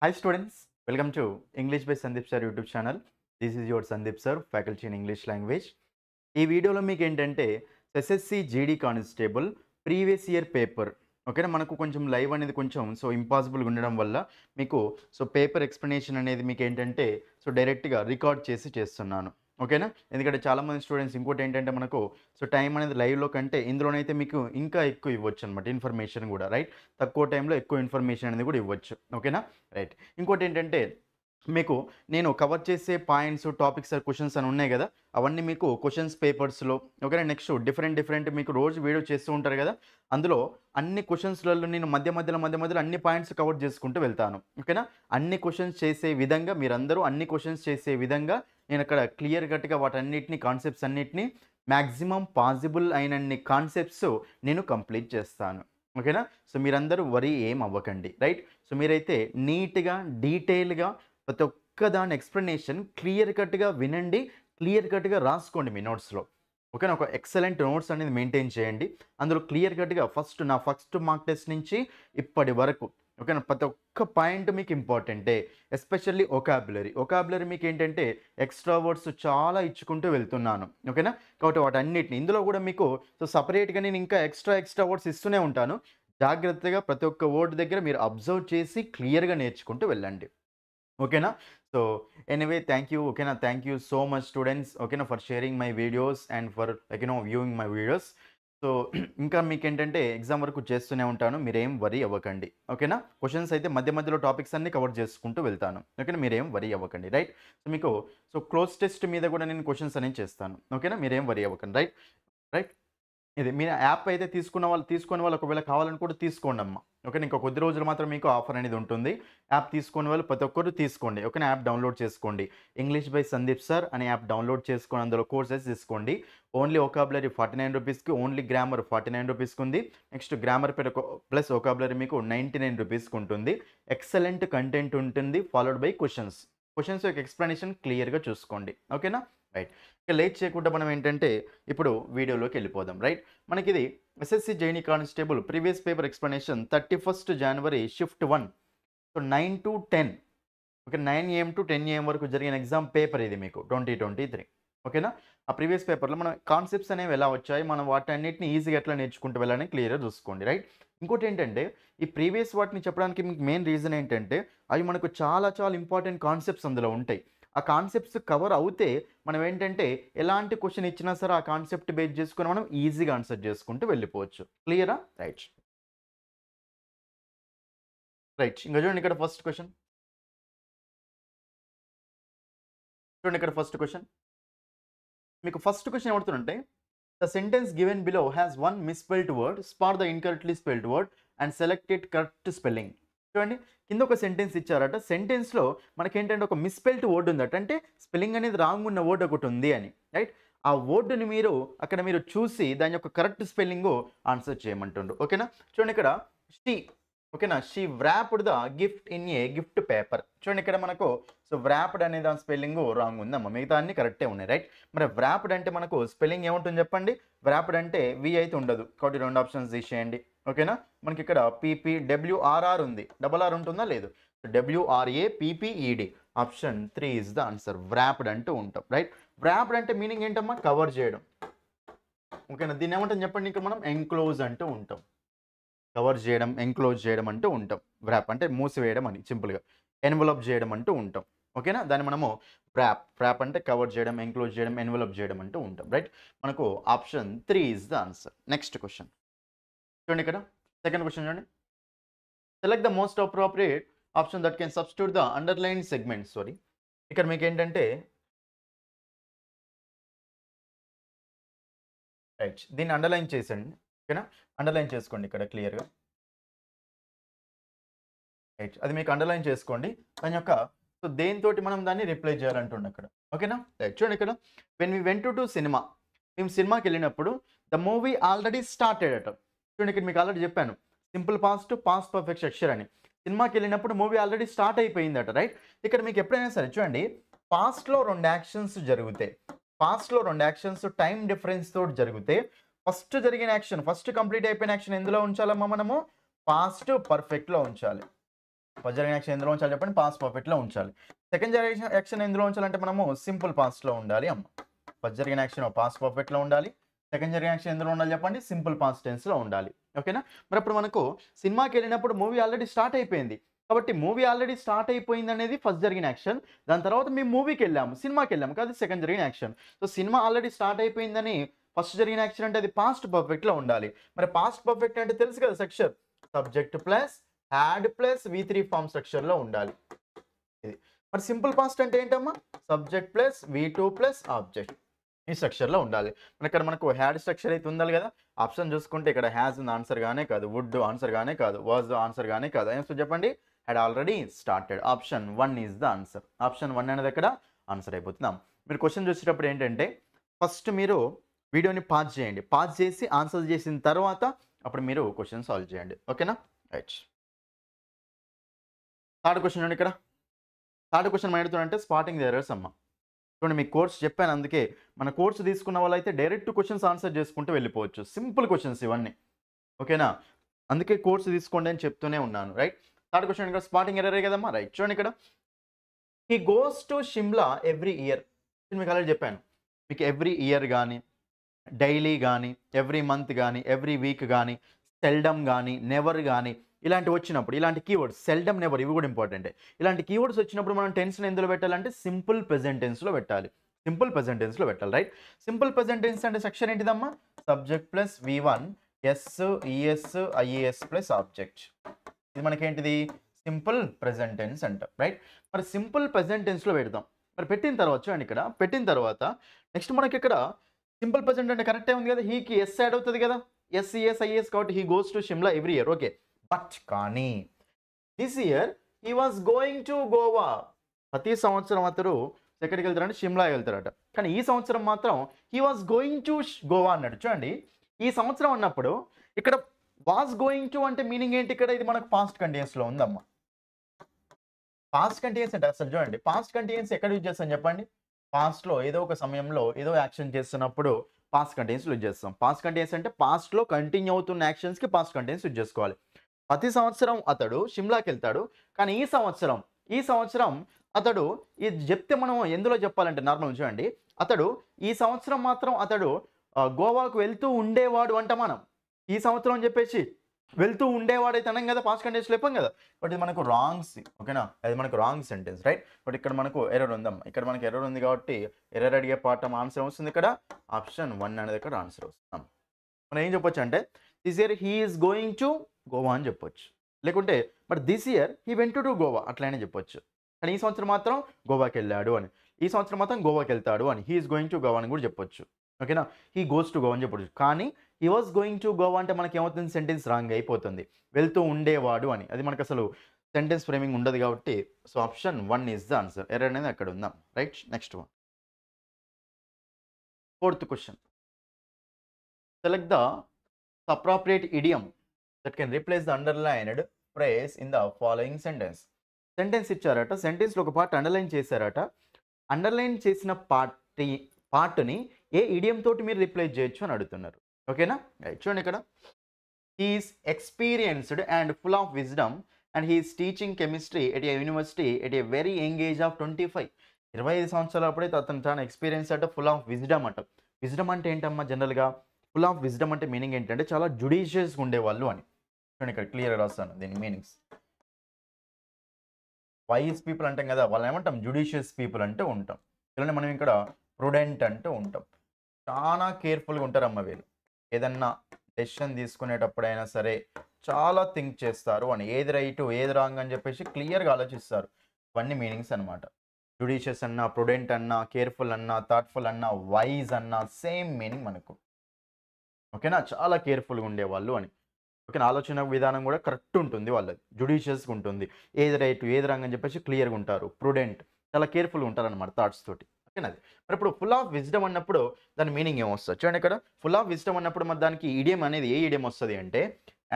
Hi students, welcome to English by Sandeep Sir YouTube channel. This is your Sandeep Sir, faculty in English language. ఈ వీడియోలో మీకు ఏంటంటే SSC GD constable previous year paper ఓకేనా మనకు కొంచెం live అనేది కొంచెం ఇంపాసిబుల్గా ఉండడం వల్ల మీకు పేపర్ ఎక్స్ప్లెనేషన్ అనేది మీకు ఏంటంటే డైరెక్ట్గా రికార్డ్ చేసి చేస్తున్నాను ఓకేనా. ఎందుకంటే చాలామంది స్టూడెంట్స్ ఇంకోటి ఏంటంటే మనకు టైం అనేది లైవ్లో కంటే ఇందులోనైతే మీకు ఇంకా ఎక్కువ ఇవ్వచ్చు అనమాట ఇన్ఫర్మేషన్ కూడా రైట్. తక్కువ టైంలో ఎక్కువ ఇన్ఫర్మేషన్ అనేది కూడా ఇవ్వచ్చు ఓకేనా రైట్. ఇంకోటి ఏంటంటే మీకు నేను కవర్ చేసే పాయింట్స్ టాపిక్స్ క్వశ్చన్స్ అని ఉన్నాయి కదా అవన్నీ మీకు క్వశ్చన్స్ పేపర్స్లో ఓకేనా. నెక్స్ట్ డిఫరెంట్ మీకు రోజు వీడియో చేస్తూ ఉంటారు కదా అందులో అన్ని క్వశ్చన్స్లలో నేను మధ్య మధ్యలో అన్ని పాయింట్స్ కవర్ చేసుకుంటూ వెళ్తాను ఓకేనా. అన్ని క్వశ్చన్స్ చేసే విధంగా మీరందరూ అన్ని క్వశ్చన్స్ చేసే విధంగా నేను అక్కడ క్లియర్ కట్గా వాటన్నిటిని కాన్సెప్ట్స్ అన్నిటిని మ్యాక్సిమం పాసిబుల్ అయినన్ని కాన్సెప్ట్స్ నేను కంప్లీట్ చేస్తాను ఓకేనా. మీరందరూ వరీ ఏం అవ్వకండి రైట్. మీరైతే నీట్గా డీటెయిల్గా ప్రతి ఒక్క దాని ఎక్స్ప్లెనేషన్ క్లియర్ కట్గా వినండి, క్లియర్ కట్గా రాసుకోండి మీ నోట్స్లో ఓకేనా. ఒక ఎక్సలెంట్ నోట్స్ అనేది మెయింటైన్ చేయండి. అందులో క్లియర్ కట్గా నా ఫస్ట్ మార్క్ టెస్ట్ నుంచి ఇప్పటి వరకు ఓకేనా ప్రతి ఒక్క పాయింట్ మీకు ఇంపార్టెంటే. ఎస్పెషల్లీ ఒకాబులరీ మీకు ఏంటంటే ఎక్స్ట్రా వర్డ్స్ చాలా ఇచ్చుకుంటూ వెళ్తున్నాను ఓకేనా. కాబట్టి వాటన్నిటిని ఇందులో కూడా మీకు సపరేట్గా నేను ఇంకా ఎక్స్ట్రా వర్డ్స్ ఇస్తూనే ఉంటాను. జాగ్రత్తగా ప్రతి ఒక్క వర్డ్ దగ్గర మీరు అబ్జర్వ్ చేసి క్లియర్గా నేర్చుకుంటూ వెళ్ళండి ఓకేనా. ఎనీవే థ్యాంక్ యూ ఓకేనా. Thank you so much students ఓకేనా for sharing my videos and for viewing my videos. ఇంకా మీకు ఏంటంటే ఎగ్జామ్ వరకు చేస్తూనే ఉంటాను, మీరేం వరీ అవ్వకండి ఓకేనా. క్వశ్చన్స్ అయితే మధ్యలో టాపిక్స్ అన్ని కవర్ చేసుకుంటూ వెళ్తాను ఓకేనా, మీరేం వరీ అవ్వకండి రైట్. మీకు క్లోజ్ టెస్ట్ మీద కూడా నేను క్వశ్చన్స్ అనేది చేస్తాను ఓకేనా, మీరేం వరీ అవ్వకండి రైట్ రైట్. ఇది మీరు యాప్ అయితే తీసుకునే వాళ్ళు ఒకవేళ కావాలని కూడా తీసుకోండి అమ్మ ఓకే. ఇంకా కొద్ది రోజులు మాత్రం మీకు ఆఫర్ అనేది ఉంటుంది. యాప్ తీసుకునే వాళ్ళు ప్రతి ఒక్కరు తీసుకోండి ఓకేనా. యాప్ డౌన్లోడ్ చేసుకోండి, ఇంగ్లీష్ బై సందీప్ సార్ అనే యాప్ డౌన్లోడ్ చేసుకొని అందులో కోర్సెస్ తీసుకోండి. ఓన్లీ ఒకాబులరీ 49 రూపీస్కి, ఓన్లీ గ్రామర్ 49 రూపీస్కి ఉంది. నెక్స్ట్ గ్రామర్ ప్లస్ ఒకాబులరీ మీకు 99 రూపీస్కి ఉంటుంది. ఎక్సలెంట్ కంటెంట్ ఉంటుంది ఫాలోడ్ బై క్వశ్చన్స్ యొక్క ఎక్స్ప్లెనేషన్ క్లియర్గా చూసుకోండి ఓకేనా రైట్. ఇక లేట్ చేయకుండా మనం ఏంటంటే ఇప్పుడు వీడియోలోకి వెళ్ళిపోదాం రైట్. మనకి ఇది ఎస్ఎస్సి జైని కానిస్టేబుల్ ప్రీవియస్ పేపర్ ఎక్స్ప్లెనేషన్ 31 జనవరి shift 1 9 to 10 okay 9 AM to 10 AM వరకు జరిగిన ఎగ్జామ్ పేపర్ ఇది మీకు 2023 ఓకేనా. ఆ ప్రీవియస్ పేపర్లో మనం కాన్సెప్ట్స్ అనేవి ఎలా వచ్చాయి, మనం వాటన్నిటిని ఈజీగా ఎట్లా నేర్చుకుంటూ వెళ్ళాలని క్లియర్గా చూసుకోండి రైట్. ఇంకోటి ఏంటంటే ఈ ప్రీవియస్ వాటిని చెప్పడానికి మీకు మెయిన్ రీజన్ ఏంటంటే అవి మనకు చాలా ఇంపార్టెంట్ కాన్సెప్ట్స్ అందులో ఉంటాయి. ఆ కాన్సెప్ట్స్ కవర్ అవుతే మనం ఏంటంటే ఎలాంటి క్వశ్చన్ ఇచ్చినా సరే ఆ కాన్సెప్ట్ బేస్ చేసుకొని మనం ఈజీగా ఆన్సర్ చేసుకుంటూ వెళ్ళిపోవచ్చు. క్లియరా రైట్ రైట్. ఇంకా చూడండి ఇక్కడ ఫస్ట్ క్వశ్చన్ మీకు ఫస్ట్ క్వశ్చన్ ఏమవుతుందంటే the sentence given below has one misspelled word, spot the incorrectly spelled word and select it correct spelling. చూడండి కింద ఒక సెంటెన్స్ ఇచ్చారట, సెంటెన్స్లో మనకేంటంటే ఒక మిస్పెల్డ్ వర్డ్ ఉందట, అంటే స్పెల్లింగ్ అనేది రాంగ్ ఉన్న వర్డ్ ఒకటి ఉంది అని రైట్. ఆ వర్డ్ని మీరు అక్కడ చూసి దాని యొక్క కరెక్ట్ స్పెల్లింగ్ ఆన్సర్ చేయమంటుండ్రు ఓకేనా. చూడండి ఇక్కడ షీ ఓకేనా, she wrapped the gift in a gift paper. చూడండి ఇక్కడ మనకు వ్రాప్డ్ అనే దాని స్పెల్లింగ్ రాంగ్ ఉందమ్మా, మిగతా అన్ని కరెక్టే ఉన్నాయి రైట్. మరి వ్రాప్డ్ అంటే మనకు స్పెల్లింగ్ ఏముంటుంది చెప్పండి. వ్రాప్డ్ అంటే వి అయితే ఉండదు కాబట్టి 2 ఆప్షన్స్ తీసేయండి ఓకేనా. మనకి ఇక్కడ PPWRR ఉంది, RR ఉంటుందా లేదు, WRAPPED option 3 is the answer. Wrapped అంటూ ఉంటాం రైట్. వ్రాప్డ్ అంటే మీనింగ్ ఏంటమ్మా, కవర్ చేయడం ఓకేనా. దీన్ని ఏమంటాం చెప్పండి, ఇంకా మనం ఎంక్లోజ్ అంటూ ఉంటాం, కవర్ చేయడం ఎంక్లోజ్ చేయడం అంటూ ఉంటాం. వ్రాప్ అంటే మూసివేయడం అని సింపుల్గా, ఎన్వలప్ చేయడం అంటూ ఉంటాం ఓకేనా. దాన్ని మనము వ్రాప్ అంటే కవర్ చేయడం, ఎంక్లోజ్ చేయడం, ఎన్వలప్ చేయడం అంటూ ఉంటాం రైట్. మనకు option 3 is the answer. Next question చూడండి ఇక్కడ సెకండ్ క్వశ్చన్ చూడండి. Select the most appropriate option that can substitute the underline segment. ఇక్కడ మీకు ఏంటంటే రైట్ దీన్ని అండర్లైన్ చేసండి ఓకేనా. అండర్లైన్ చేసుకోండి ఇక్కడ క్లియర్గా రైట్, అది మీకు అండర్లైన్ చేసుకోండి. దాని యొక్క దేనితో మనం దాన్ని రిప్లై చేయాలంటుండే అక్కడ ఓకేనా రైట్. చూడండి ఇక్కడ when we went to cinema, మేము సినిమాకి వెళ్ళినప్పుడు ద మూవీ ఆల్రెడీ స్టార్టెడ్ అట. చూడండి ఇక్కడ మీకు ఆల్రెడీ చెప్పాను సింపుల్ పాస్ట్ పర్ఫెక్ట్ స్ట్రక్చర్ అని. సినిమాకి వెళ్ళినప్పుడు మూవీ ఆల్రెడీ స్టార్ట్ అయిపోయిందట రైట్. ఇక్కడ మీకు ఎప్పుడైనా సరే చూడండి పాస్ట్లో 2 యాక్షన్స్ జరుగుతాయి, పాస్ట్లో 2 యాక్షన్స్ టైం డిఫరెన్స్ తోటి జరిగితే ఫస్ట్ జరిగిన యాక్షన్ ఫస్ట్ కంప్లీట్ అయిపోయిన యాక్షన్ ఎందులో ఉంచాలమ్మా మనము, పాస్ట్ పర్ఫెక్ట్లో ఉంచాలి ఫస్ట్ జరిగిన యాక్షన్ ఎందులో ఉంచాలి చెప్పండి, పాస్ట్ పర్ఫెక్ట్లో ఉంచాలి. సెకండ్ జరిగిన యాక్షన్ ఎందులో ఉంచాలంటే మనము సింపుల్ పాస్ట్లో ఉండాలి అమ్మ. ఫస్ట్ జరిగిన యాక్షన్ పాస్ట్ పర్ఫెక్ట్లో ఉండాలి, సెకండ్ జరిగిన యాక్షన్ ఎందులో ఉండాలి చెప్పండి, సింపుల్ పాస్ట్ టెన్స్లో ఉండాలి. ఓకేనా. మరి అప్పుడు మనకు సినిమాకి వెళ్ళినప్పుడు మూవీ ఆల్రెడీ స్టార్ట్ అయిపోయింది కాబట్టి మూవీ ఆల్రెడీ స్టార్ట్ అయిపోయింది అనేది ఫస్ట్ జరిగిన యాక్షన్. దాని తర్వాత మేము మూవీకి వెళ్ళాము, సినిమాకి వెళ్ళాము కాదు సెకండ్ జరిగిన action. So cinema already start అయిపోయిందని ఫస్ట్ జరిగిన యాక్షన్ అంటే అది పాస్ట్ పర్ఫెక్ట్లో ఉండాలి. మరి పాస్ట్ పర్ఫెక్ట్ అంటే తెలుసు కదా, structure subject plus had plus V3 form స్ట్రక్చర్లో ఉండాలి ఇది. మరి సింపుల్ పాస్ట్ అంటే ఏంటమ్మా, subject plus V2 plus object ఈ స్ట్రక్చర్లో ఉండాలి. ఇక్కడ మనకు హ్యాడ్ స్ట్రక్చర్ అయితే ఉండాలి కదా. ఆప్షన్ చూసుకుంటే ఇక్కడ హ్యాజ్ ఆన్సర్ గానే కాదు, వుడ్ ఆన్సర్ గానే కాదు, వాజ్ ఆన్సర్ గానే కాదు. ఏం చెప్పండి, had already started. Option 1 is the answer. Option 1 అనేది ఇక్కడ ఆన్సర్ అయిపోతున్నాం. మీరు క్వశ్చన్ చూసేటప్పుడు ఏంటంటే ఫస్ట్ మీరు వీడియోని పాజ్ చేయండి, పాజ్ చేసి ఆన్సర్ చేసిన తర్వాత అప్పుడు మీరు క్వశ్చన్ సాల్వ్ చేయండి. ఓకేనా. రైట్. థర్డ్ క్వశ్చన్ చూడండి. ఇక్కడ థర్డ్ క్వశ్చన్ ఏమడుతుందంటే స్పాటింగ్ ది ఎర్రర్స్ అమ్మ. చూడండి మీకు కోర్స్ చెప్పాను, అందుకే మన కోర్సు తీసుకున్న వాళ్ళు అయితే డైరెక్ట్ క్వశ్చన్స్ ఆన్సర్ చేసుకుంటూ వెళ్ళిపోవచ్చు. సింపుల్ క్వశ్చన్స్ ఇవన్నీ. ఓకేనా. అందుకే కోర్సు తీసుకోండి అని చెప్తూనే ఉన్నాను. రైట్. థర్డ్ క్వశ్చన్ ఇక్కడ స్పాటింగ్ ఎర్రరే కదమ్మా. రైట్. చూడండి ఇక్కడ he goes to Shimla every year. మీకు ఆల్రెడీ చెప్పాను, మీకు ఎవ్రీ ఇయర్ కానీ డైలీ కానీ ఎవ్రీ మంత్ కానీ ఎవ్రీ వీక్ కానీ సెల్డమ్ కానీ నెవర్ కానీ ఇలాంటివి వచ్చినప్పుడు, ఇలాంటి కీవర్డ్స్ సెల్డమ్ నెవర్ ఇవి కూడా ఇంపార్టెంట్. ఇలాంటి కీవర్డ్స్ వచ్చినప్పుడు మనం టెన్స్ని ఎందులో పెట్టాలంటే సింపుల్ ప్రెజెంట్ టెన్స్లో పెట్టాలి. సింపుల్ ప్రెజెంట్ టెన్స్లో పెట్టాలి. రైట్. సింపుల్ ప్రెజెంట్ టెన్స్ అంటే సెక్షన్ ఏంటిదమ్మా, subject plus V1 S ES IES plus object. ఇది మనకేంటిది, సింపుల్ ప్రెజెంట్ టెన్స్ అంట. రైట్. మరి సింపుల్ ప్రెజెంట్ టెన్స్లో పెడతాం. మరి పెట్టిన తర్వాత చూడండి, ఇక్కడ పెట్టిన తర్వాత నెక్స్ట్ మనకి ఇక్కడ సింపుల్ ప్రెజెంట్ అంటే కరెక్టే ఉంది కదా, హీకి ఎస్ యాడ్ అవుతుంది కదా, ఎస్ఈఎస్ ఐఏఎస్ కాబట్టి he goes to Shimla every year. Okay. But కానీ this year he was going to Goa. ప్రతి సంవత్సరం అతడు ఎక్కడికి వెళ్తారంటే షిమ్లా వెళ్తారట. కానీ ఈ సంవత్సరం మాత్రం he was going to Goa అన్నాడు. చూడండి ఈ సంవత్సరం అన్నప్పుడు ఇక్కడ వాజ్ గోయింగ్ టు అంటే మీనింగ్ ఏంటి, ఇక్కడ ఇది మనకు పాస్ట్ కంటిన్యూస్లో ఉందమ్మా. పాస్ట్ కంటిన్యూస్ అంటే అసలు చూడండి పాస్ట్ కంటిన్యూస్ ఎక్కడ యూజ్ చేస్తాం చెప్పండి, పాస్ట్లో ఏదో ఒక సమయంలో ఏదో యాక్షన్ చేస్తున్నప్పుడు పాస్ట్ కంటిన్యూస్ యూజ్ చేస్తాం. పాస్ట్ కంటిన్యూస్ అంటే పాస్ట్లో కంటిన్యూ అవుతున్న యాక్షన్స్కి పాస్ట్ కంటిన్యూస్ యూజ్ చేసుకోవాలి. ప్రతి సంవత్సరం అతడు షిమ్లాకి వెళ్తాడు, కానీ ఈ సంవత్సరం అతడు ఇది చెప్తే మనం ఎందులో చెప్పాలంటే నార్మల్ చూడండి, అతడు ఈ సంవత్సరం మాత్రం అతడు గోవాకు వెళ్తూ ఉండేవాడు అంట. మనం ఈ సంవత్సరం అని చెప్పేసి వెళ్తూ ఉండేవాడైతే అనం కదా, పాస్ట్ కంటిన్యూస్ చెప్పాం కదా. బట్ ఇది మనకు రాంగ్స్. ఓకేనా, అది మనకు రాంగ్ సెంటెన్స్. రైట్. బట్ ఇక్కడ మనకు ఎర్రర్ ఉందమ్మా. ఇక్కడ మనకు ఎర్రర్ ఉంది కాబట్టి ఎర్రర్ అడిగే పాఠం ఆన్సర్ వస్తుంది. ఇక్కడ ఆప్షన్ 1 అనేది ఇక్కడ ఆన్సర్ వస్తాం. మనం ఏం చెప్పొచ్చు అంటే this year he is going to Goa అని చెప్పొచ్చు, లేకుంటే but this year he went to Goa అట్లనే చెప్పొచ్చు. కానీ ఈ సంవత్సరం మాత్రం గోవాకి వెళ్ళాడు అని, ఈ సంవత్సరం మాత్రం గోవాకి వెళ్తాడు అని, he is going to Goa అని కూడా చెప్పొచ్చు. ఓకేనా. హీ గోస్ టు గోవా అని చెప్పొచ్చు. కానీ he was going to Goa అంటే మనకి ఏమవుతుంది, సెంటెన్స్ రాంగ్ అయిపోతుంది. వెళ్తూ ఉండేవాడు అని అది మనకు అసలు సెంటెన్స్ ఫ్రేమింగ్ ఉండదు కాబట్టి so option 1 is the answer. Error అనేది అక్కడ ఉందాం. Right. Next one, fourth question. Select the appropriate idiom that can replace the underlined phrase in the following sentence. Sentence ఇచ్చారట, సెంటెన్స్లో ఒక పార్ట్ అండర్లైన్ చేశారట. అండర్లైన్ చేసిన పార్ట్ని ఏ ఇడియం తోటి మీరు రీప్లేస్ చేయొచ్చు అని అడుగుతున్నారు. ఓకేనా. రైట్. చూడండి ఇక్కడ he is experienced and full of wisdom and he is teaching chemistry at a university at a very young age of 25. 25 సంవత్సరాలు అప్పుడైతే అతను చాలా ఎక్స్పీరియన్స్ అంటే ఫుల్ ఆఫ్ విజ్డమ్ అంట. విజ్డమ్ అంటే ఏంటమ్మా, జనరల్గా ఫుల్ ఆఫ్ విజ్డమ్ అంటే మీనింగ్ ఏంటంటే చాలా జుడిషియస్గా ఉండేవాళ్ళు అని. చూడండి ఇక్కడ క్లియర్గా రాస్తాను దీని మీనింగ్స్. వైజ్ పీపుల్ అంటాం కదా, వాళ్ళు ఏమంటాం జుడిషియస్ పీపుల్ అంటే ఉంటాం. ఇలా మనం ఇక్కడ ప్రుడెంట్ అంటే ఉంటాం. చాలా కేర్ఫుల్గా ఉంటారమ్మ వీళ్ళు. ఏదన్నా డెసిషన్ తీసుకునేటప్పుడైనా సరే చాలా థింక్ చేస్తారు అని, ఏది రైట్ ఏది రాంగ్ అని చెప్పేసి క్లియర్గా ఆలోచిస్తారు. ఇవన్నీ మీనింగ్స్ అనమాట. జుడిషియస్ అన్నా, ప్రుడెంట్ అన్నా, కేర్ఫుల్ అన్నా, థాట్ఫుల్ అన్నా, వైజ్ అన్నా సేమ్ మీనింగ్ మనకు. ఓకేనా. చాలా కేర్ఫుల్గా ఉండేవాళ్ళు అని. ఓకేనా. ఆలోచన విధానం కూడా కరెక్ట్ ఉంటుంది వాళ్ళది, జుడిషియస్గా ఉంటుంది. ఏది రైట్ ఏది రాంగ్ అని చెప్పేసి క్లియర్గా ఉంటారు. ప్రుడెంట్ చాలా కేర్ఫుల్గా ఉంటారు అనమాట థాట్స్ తోటి. ఓకేనా. అది మరి ఇప్పుడు ఫుల్ ఆఫ్ విజ్డమ్ అన్నప్పుడు దాని మీనింగ్ ఏమొస్తుంది చూడండి. ఇక్కడ ఫుల్ ఆఫ్ విజ్డమ్ అన్నప్పుడు మరి దానికి ఇడియం అనేది ఏ ఇడియం వస్తుంది అంటే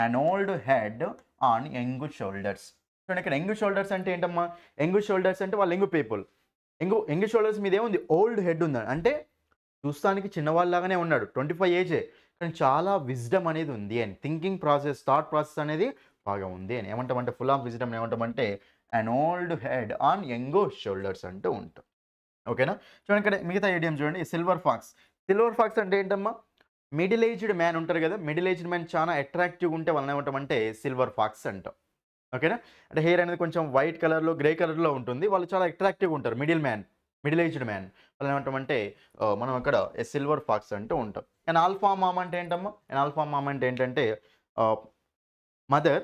అన్ old head on young shoulders. చూడండి ఇక్కడ యంగ్ షోల్డర్స్ అంటే ఏంటమ్మా, యంగ్ షోల్డర్స్ అంటే వాళ్ళు యంగ్ పీపుల్. యంగ్ షోల్డర్స్ మీద ఏముంది, ఓల్డ్ హెడ్ ఉంది అంటే చూస్తానికి చిన్నవాళ్ళలాగానే ఉన్నాడు, 25 ఏజే, కానీ చాలా విజ్డమ్ అనేది ఉంది అని, థింకింగ్ ప్రాసెస్ థాట్ ప్రాసెస్ అనేది బాగా ఉంది అని ఏమంటామంటే ఫుల్ ఆఫ్ విజిటమ్ ఏమంటామంటే an old head on young shoulders అంటూ ఉంటాం. ఓకేనా? చూడండి ఇక్కడ మిగతా ఐడియం చూడండి. Silver pox. సిల్వర్ ఫాక్స్ అంటే ఏంటమ్మా? మిడిల్ ఏజ్డ్ మ్యాన్ ఉంటారు కదా! మిడిల్ ఏజ్డ్ మ్యాన్ చాలా అట్రాక్టివ్‌గా ఉంటే వాళ్ళని ఏమంటామంటే సిల్వర్ ఫాక్స్ అంటాం. ఓకేనా? అంటే హెయిర్ అనేది కొంచెం వైట్ కలర్‌లో, గ్రే కలర్‌లో ఉంటుంది. వాళ్ళు చాలా అట్రాక్టివ్‌గా ఉంటారు. Middle aged man. వాళ్ళని ఏమంటామంటే మనం అక్కడ సిల్వర్ ఫాక్స్ అంటూ ఉంటాం. అండ్ ఆల్ఫా మామ్ అంటే ఏంటమ్మా? అండ్ ఆల్ఫా మామ్ అంటే ఏంటంటే ఆహ్, మదర్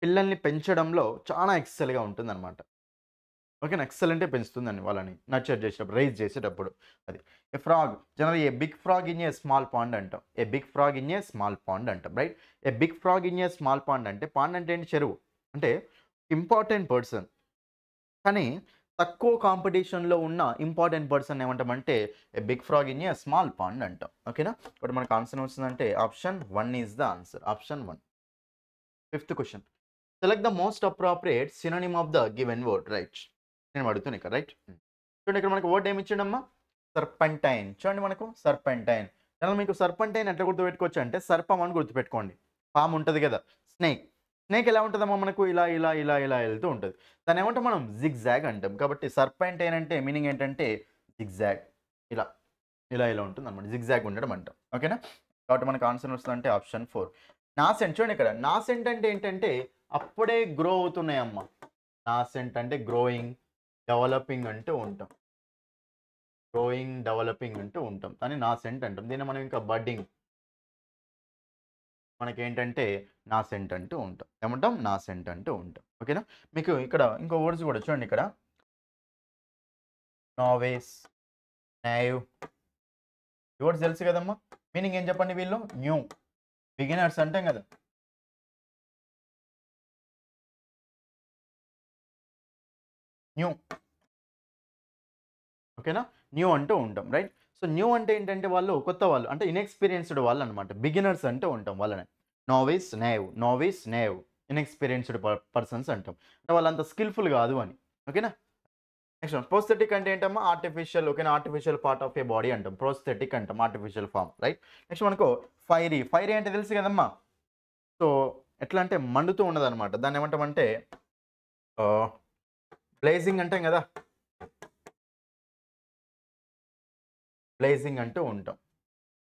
పిల్లల్ని పెంచడంలో చాలా ఎక్సెల్‌గా ఉంటుందన్నమాట. ఓకేనా? ఎక్సలెంటే పెంచుతుందండి వాళ్ళని నర్చర్ చేసేటప్పుడు, రైజ్ చేసేటప్పుడు. అది. ఎ ఫ్రాగ్ జనరల్‌గా a big frog in a small pond అంటాం. A big frog in a small pond అంటాం. Right? A big frog in a small pond అంటే పాండ్ అంటే ఏంటి? చెరువు. అంటే ఇంపార్టెంట్ పర్సన్. కానీ తక్కువ కాంపిటీషన్‌లో ఉన్న ఇంపార్టెంట్ పర్సన్ ఏమంటామంటే a big frog in a small pond అంటాం. ఓకేనా? ఇప్పుడు మనకు ఆన్సర్ వస్తుందంటే option 1 is the answer. Option 1. Fifth question. Select the most appropriate synonym of the given word. Right. నేను అడుగుతున్నా ఇక్కడ. రైట్. చూడండి ఇక్కడ మనకు వర్డ్ ఏమి ఇచ్చిండమ్మా? సర్పెంటైన్. చూడండి మనకు సర్పెంటైన్. జనరల్ మీకు సర్పెంటైన్ ఎట్లా గుర్తుపెట్టుకోవచ్చు అంటే సర్పం అని గుర్తుపెట్టుకోండి. పాము ఉంటది కదా! స్నేక్. స్నేక్ ఎలా ఉంటదమ్మా మనకు ఇలా ఎళ్తూ ఉంటది. దాన్ని ఏమంటాం మనం? జిగ్‌జాగ్ అంటాం. కాబట్టి సర్పెంటైన్ అంటే మీనింగ్ ఏంటంటే జిగ్‌జాగ్. ఇలా. ఇలా ఉంటుందన్నమాట. జిగ్‌జాగ్ ఉండడం అంటాం. ఓకేనా? కాబట్టి మనకు ఆన్సర్ వస్తుందంటే ఆప్షన్ 4. నాసెంట్ చూడండి ఇక్కడ. నాసెంట్ అంటే ఏంటంటే అప్పుడే గ్రో అవుతున్నాయమ్మా. నాసెంట్ అంటే గ్రోయింగ్, డెవలపింగ్ అంటూ ఉంటాం. గ్రోయింగ్, డెవలపింగ్ అంటూ ఉంటాం. కానీ నాసెంట్ అంటాం. దీన్ని మనం ఇంకా బడ్డింగ్ మనకేంటంటే నాసెంట్ అంటూ ఉంటాం. ఏమంటాం? నాసెంట్ అంటూ ఉంటాం. ఓకేనా? మీకు ఇక్కడ ఇంకో వర్డ్స్ కూడా చూడండి ఇక్కడ. నావేస్, నైవ్ ఈ వర్డ్స్ తెలుసు కదమ్మా! మీనింగ్ ఏం చెప్పండి వీళ్ళు? న్యూ, బిగినర్స్ అంటాం కదా! న్యూ. ఓకేనా? న్యూ అంటూ ఉంటాం. రైట్? సో, న్యూ అంటే ఏంటంటే వాళ్ళు కొత్త వాళ్ళు. అంటే ఇన్‌ఎక్స్‌పీరియన్స్‌డ్ వాళ్ళనమాట. బిగినర్స్ అంటూ ఉంటాం వాళ్ళని. నోవిస్, నేవ్ ఇన్‌ఎక్స్‌పీరియన్స్‌డ్ పర్సన్స్ అంటాం. అంటే వాళ్ళంత స్కిల్‌ఫుల్ కాదు అని. ఓకేనా? నెక్స్ట్ వన్ ప్రోస్థెటిక్ అంటే ఏంటమ్మా? ఆర్టిఫిషియల్. ఓకేనా? Artificial part of a body అంటాం. ప్రోస్థెటిక్ అంటాం. Artificial form. రైట్? నెక్స్ట్ మనకు ఫైరీ. ఫైరీ అంటే తెలుసు కదమ్మా! సో, ఎట్లా అంటే మండుతూ ఉన్నదనమాట. దాన్ని ఏమంటామంటే ఆహ్, బ్లేజింగ్ అంటాం కదా! బ్లేజింగ్ అంటూ ఉంటాం.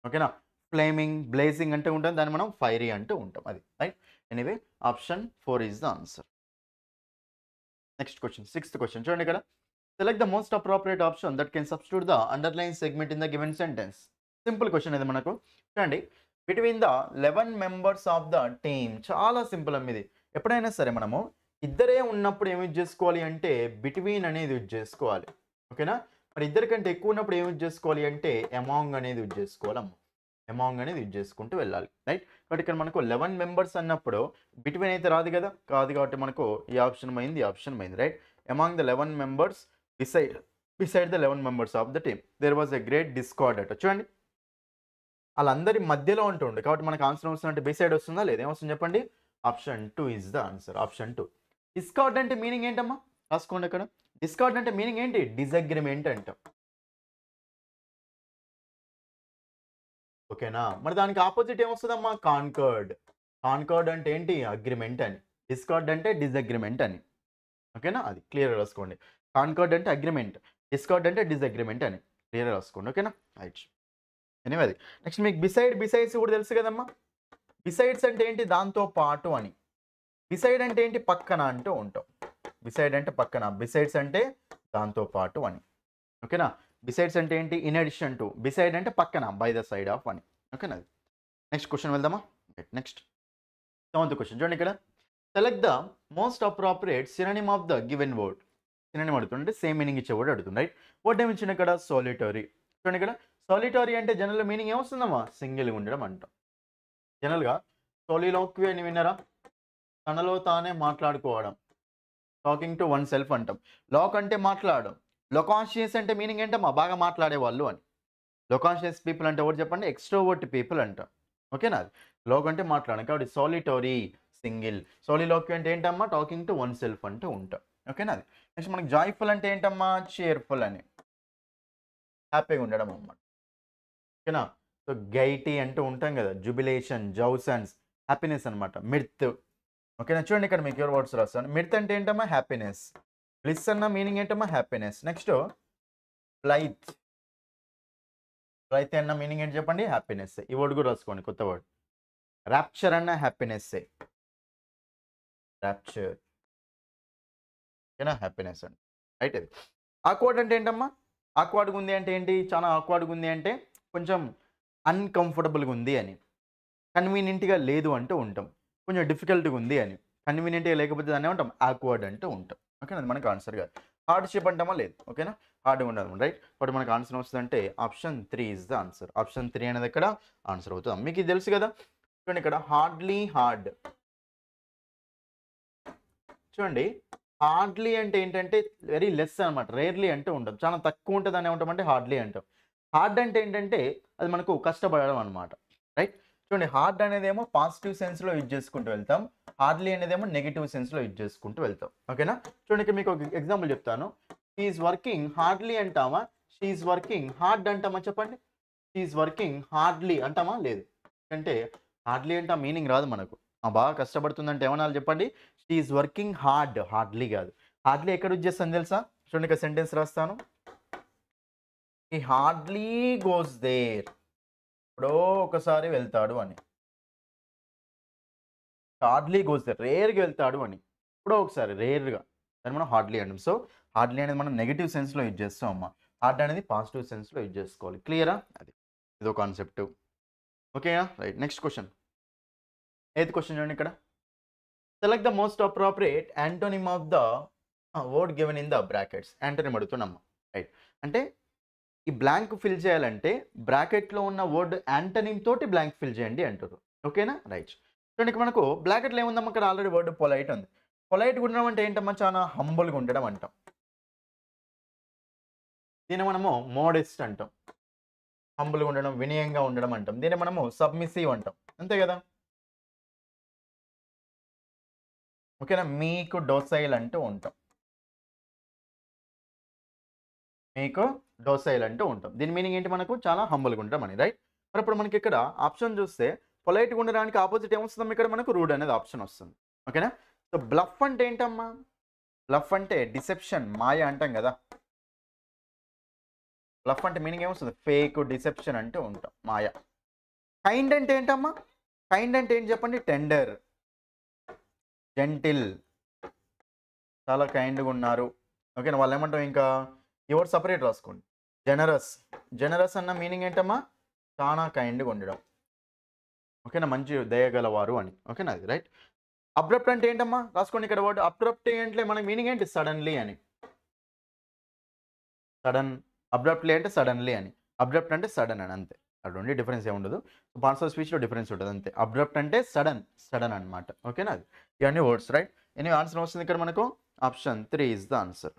ఓకేనా? ఫ్లేమింగ్, బ్లేజింగ్ అంటూ ఉంటాం. దాన్ని మనం ఫైరీ అంటూ ఉంటాం. అది. Right? Anyway option 4 is the answer. Next question. Sixth question చూడండి ఇక్కడ. Select the most appropriate option that can substitute the underline segment in the given sentence. Simple question ఇది మనకు. చూడండి. Between the 11 members of the team చాలా simple అమ్మ ఇది. ఎప్పుడైనా సరే మనము ఇద్దరే ఉన్నప్పుడు ఏమి యూజ్ చేసుకోవాలి అంటే బిట్వీన్ అనేది యూజ్ చేసుకోవాలి. ఓకేనా? మరి ఇద్దరి కంటే ఎక్కువ ఉన్నప్పుడు ఏమి యూజ్ చేసుకోవాలి అంటే అమాంగ్ అనేది యూజ్ చేసుకోవాలమ్మ. అమాంగ్ అనేది యూజ్ చేసుకుంటూ వెళ్ళాలి. రైట్? కాబట్టి ఇక్కడ మనకు 11 మెంబర్స్ అన్నప్పుడు బిట్వీన్ అయితే రాదు కదా! కాదు కాబట్టి మనకు ఈ ఆప్షన్ పోయింది, ఈ ఆప్షన్ పోయింది. Right? Among the 11 members beside the 11 members of the team there was a great discord అట. చూడండి. ఆళ్ళందరి మధ్యలో ఉంటుండు. కాబట్టి మనకు ఆన్సర్ వస్తుందంటే బిసైడ్ వస్తుందా? లేదా? ఏమొస్తుంది చెప్పండి? Option 2 is the answer. Option 2. Discard అంటే మీనింగ్ ఏంటమ్మా? రాసుకోండి అక్కడ. డిస్కార్డ్ అంటే మీనింగ్ ఏంటి? డిసగ్రీమెంట్ అంటాం. ఓకేనా? మరి దానికి అపోజిట్ ఏమొస్తదమ్మా? కాన్కర్డ్. కాన్కర్డ్ అంటే ఏంటి? అగ్రీమెంట్ అని. డిస్కార్డ్ అంటే డిసగ్రీమెంట్ అని. ఓకేనా? అది క్లియర్‌గా రాసుకోండి. కాన్కర్డ్ అంటే అగ్రీమెంట్. డిస్కార్డ్ అంటే డిసగ్రీమెంట్ అని. క్లియర్‌గా రాసుకోండి. ఓకేనా? రైట్. ఎనీవే అది. నెక్స్ట్ మీకు బిసైడ్స్ కూడా తెలుసు కదమ్మా! బిసైడ్స్ అంటే ఏంటి? దాంతో పాటు అని. బిసైడ్ అంటే ఏంటి? పక్కన అంటూ ఉంటాం. బిసైడ్ అంటే పక్కన. బిసైడ్స్ అంటే దాంతో పాటు అని. ఓకేనా? బిసైడ్స్ అంటే ఏంటి? In addition to. బిసైడ్ అంటే పక్కన. బై ద సైడ్ ఆఫ్ అని. ఓకేనా? నెక్స్ట్ క్వెషన్ వెళ్దామా? నెక్స్ట్. సెవెంత్ క్వెషన్ చూడండి ఇక్కడ. Select the most appropriate synonym of the given word. Synonym అడుగుతుంటే సేమ్ మీనింగ్ ఇచ్చే వర్డ్ అడుగుతుంది. రైట్? వర్డ్ ఏమి ఇచ్చిండు ఇక్కడ? సోలిటరీ. చూడండి ఇక్కడ. సోలిటరీ అంటే జనరల్ మీనింగ్ ఏమొస్తుందమ్మా? సింగిల్‌గా ఉండడం అంటాం. జనరల్‌గా సోలిలోక్వి అని విన్నారా? తనలో తానే మాట్లాడుకోవడం. టాకింగ్ టు వన్ సెల్ఫ్ అంటాం. లాక్ అంటే మాట్లాడడం. లొకాన్షియస్ అంటే మీనింగ్ ఏంటమ్మా? బాగా మాట్లాడేవాళ్ళు అని. లొకాన్షియస్ పీపుల్ అంటే ఎవరు చెప్పండి? ఎక్స్‌ట్రోవర్ట్ పీపుల్ అంటాం. ఓకేనా? లోక్ అంటే మాట్లాడడం. కాబట్టి సోలిటరీ సింగిల్. సోలిలోక్వి అంటే ఏంటమ్మా? టాకింగ్ టు వన్ సెల్ఫ్ అంటూ ఉంటాం. ఓకేనా? అది. నెక్స్ట్ మనకి జాయ్‌ఫుల్ అంటే ఏంటమ్మా? చీర్‌ఫుల్ అని. హ్యాపీగా ఉండడం అన్నమాట. ఓకేనా? సో, గైటీ అంటూ ఉంటాం కదా! జుబిలేషన్, జౌసన్స్ హ్యాపీనెస్ అన్నమాట. మిర్త్ ఓకేనా, చూడండి ఇక్కడ మీకు వర్డ్స్ రాస్తాను. మిర్త్ అంటే ఏంటమ్మా హ్యాపీనెస్, బ్లిస్ అన్న మీనింగ్ ఏంటమ్మా హ్యాపీనెస్. నెక్స్ట్ బ్లైత్, బ్లైత్ అన్న మీనింగ్ ఏంటి చెప్పండి హ్యాపీనెస్. ఈ వర్డ్ కూడా రాసుకోండి కొత్త వర్డ్. ర్యాప్చర్ అన్న హ్యాపీనెస్, ర్యాప్చర్ ఓకేనా హ్యాపీనెస్ అండి రైట్. అది ఆక్వర్డ్ అంటే ఏంటమ్మా, ఆక్వర్డ్గా ఉంది అంటే ఏంటి, చాలా ఆక్వర్డ్గా ఉంది అంటే కొంచెం అన్కంఫర్టబుల్గా ఉంది అని, కన్వీనియంట్గా లేదు అంటూ ఉంటాం, కొంచెం డిఫికల్ట్గా ఉంది అని. కన్వీనియంట్గా లేకపోతే దాన్ని ఏమంటాం ఆక్వర్డ్ అంటూ ఉంటాం. ఓకేనా, అది మనకు ఆన్సర్ కాదు. హార్డ్షిప్ అంటామా లేదు, ఓకేనా హార్డ్గా ఉండదు రైట్. బట్ మనకు ఆన్సర్ వస్తుందంటే option 3 is the answer. Option 3 అనేది ఇక్కడ ఆన్సర్ అవుతుంది. మీకు ఇది తెలుసు కదా, చూడండి ఇక్కడ హార్డ్లీ హార్డ్. చూడండి హార్డ్లీ అంటే ఏంటంటే వెరీ లెస్ అనమాట, రేర్లీ అంటే ఉంటాం, చాలా తక్కువ ఉంటుంది అని ఏమంటాం అంటే హార్డ్లీ అంటాం. హార్డ్ అంటే ఏంటంటే అది మనకు కష్టపడడం అనమాట రైట్. చూడండి హార్డ్ అనేది ఏమో పాజిటివ్ సెన్స్లో యూజ్ చేసుకుంటూ వెళ్తాం, హార్డ్లీ అనేది ఏమో నెగిటివ్ సెన్స్లో యూజ్ చేసుకుంటూ వెళ్తాం. ఓకేనా, చూడండి ఇక్కడ మీకు ఒక ఎగ్జాంపుల్ చెప్తాను. షీఈస్ వర్కింగ్ హార్డ్లీ అంటామా, షీఈస్ వర్కింగ్ హార్డ్ అంటామా చెప్పండి. షీఈస్ వర్కింగ్ హార్డ్లీ అంటామా లేదు, అంటే హార్డ్లీ అంటే ఆ మీనింగ్ రాదు మనకు. బాగా కష్టపడుతుందంటే ఏమన్నా చెప్పండి, షీఈస్ వర్కింగ్ హార్డ్, హార్డ్లీ కాదు. హార్డ్లీ ఎక్కడ యూజ్ చేస్తాను తెలుసా, చూడండి ఇక్కడ సెంటెన్స్ రాస్తాను. హీ హార్డ్లీ గోస్ దేర్, ఎప్పుడో ఒకసారి వెళ్తాడు అని. హార్డ్లీ గోస్ దేర్ రేర్గా వెళ్తాడు అని, ఎప్పుడో ఒకసారి రేర్గా, దాన్ని మనం హార్డ్లీ అంటాం. సో హార్డ్లీ అనేది మనం నెగిటివ్ సెన్స్లో యూజ్ చేస్తాం అమ్మా, హార్డ్ అనేది పాజిటివ్ సెన్స్లో యూజ్ చేసుకోవాలి. క్లియరా, అది ఇదో కాన్సెప్ట్. ఓకేనా right. Next question, 8th question చూడండి ఇక్కడ. Select the most appropriate antonym of the word given in the brackets. Antonym అడుగుతున్నామ్మా రైట్. అంటే ఈ బ్లాంక్ ఫిల్ చేయాలంటే బ్రాకెట్లో ఉన్న వర్డ్ యాంటోనిమ్ తోటి బ్లాంక్ ఫిల్ చేయండి అంటారు. ఓకేనా రైట్. చూడండి ఇక్కడ మనకు బ్రాకెట్లో ఏముందమ్మా, ఇక్కడ ఆల్రెడీ వర్డ్ పొలైట్ ఉంది. పొలైట్గా ఉండడం అంటే ఏంటమ్మా, చాలా హంబుల్గా ఉండడం అంటాం. దీన్ని మనము మోడెస్ట్ అంటాం, హంబుల్గా ఉండడం, వినయంగా ఉండడం అంటాం. దీన్ని మనము సబ్మిసివ్ అంటాం, అంతే కదా. ఓకేనా, మీకు డోసైల్ అంటూ ఉంటాం, మీకు డోసైల్ అంటూ ఉంటాం. దీని మీనింగ్ ఏంటి, మనకు చాలా హంబుల్గా ఉంటాం అని రైట్. మరి ఇప్పుడు మనకి ఇక్కడ ఆప్షన్ చూస్తే పొలైట్గా ఉండడానికి ఆపోజిట్ ఏమొస్తుందమ్మా, ఇక్కడ మనకు రూడ్ అనేది ఆప్షన్ వస్తుంది. ఓకేనా, సో బ్లఫ్ అంటే ఏంటమ్మా, బ్లఫ్ అంటే డిసెప్షన్, మాయ అంటాం కదా. బ్లఫ్ అంటే మీనింగ్ ఏమొస్తుంది, ఫేక్, డిసెప్షన్ అంటూ ఉంటాం, మాయ. కైండ్ అంటే ఏంటమ్మా, కైండ్ అంటే ఏంటి చెప్పండి, టెండర్, జెంటిల్, చాలా కైండ్గా ఉన్నారు. ఓకేనా, వాళ్ళు ఏమంటాం ఇంకా ఎవరు సపరేట్ రాసుకోండి. జనరస్, జనరస్ అన్న మీనింగ్ ఏంటమ్మా, చాలా కైండ్గా ఉండడం. ఓకేనా, మంచి దయగలవారు అని. ఓకేనా, అది రైట్. అబ్రప్ట్ అంటే ఏంటమ్మా, రాసుకోండి ఇక్కడ వర్డ్. అబ్రప్ట్ అంటే మనకి మీనింగ్ ఏంటి, సడన్లీ అని. సడన్, అబ్రప్ట్లీ అంటే సడన్లీ అని. అబ్రప్ట్ అంటే సడన్ అని, అంతే. అక్కడ ఉండి డిఫరెన్స్ ఏమి ఉండదు. పార్ట్స్ ఆఫ్ స్పీచ్లో డిఫరెన్స్ ఉంటుంది అంతే. అబ్రప్ట్ అంటే సడన్, సడన్ అనమాట. ఓకేనా, అది ఇవన్నీ వర్డ్స్ రైట్. ఎనీ ఆన్సర్ వస్తుంది ఇక్కడ మనకు option 3 is the answer.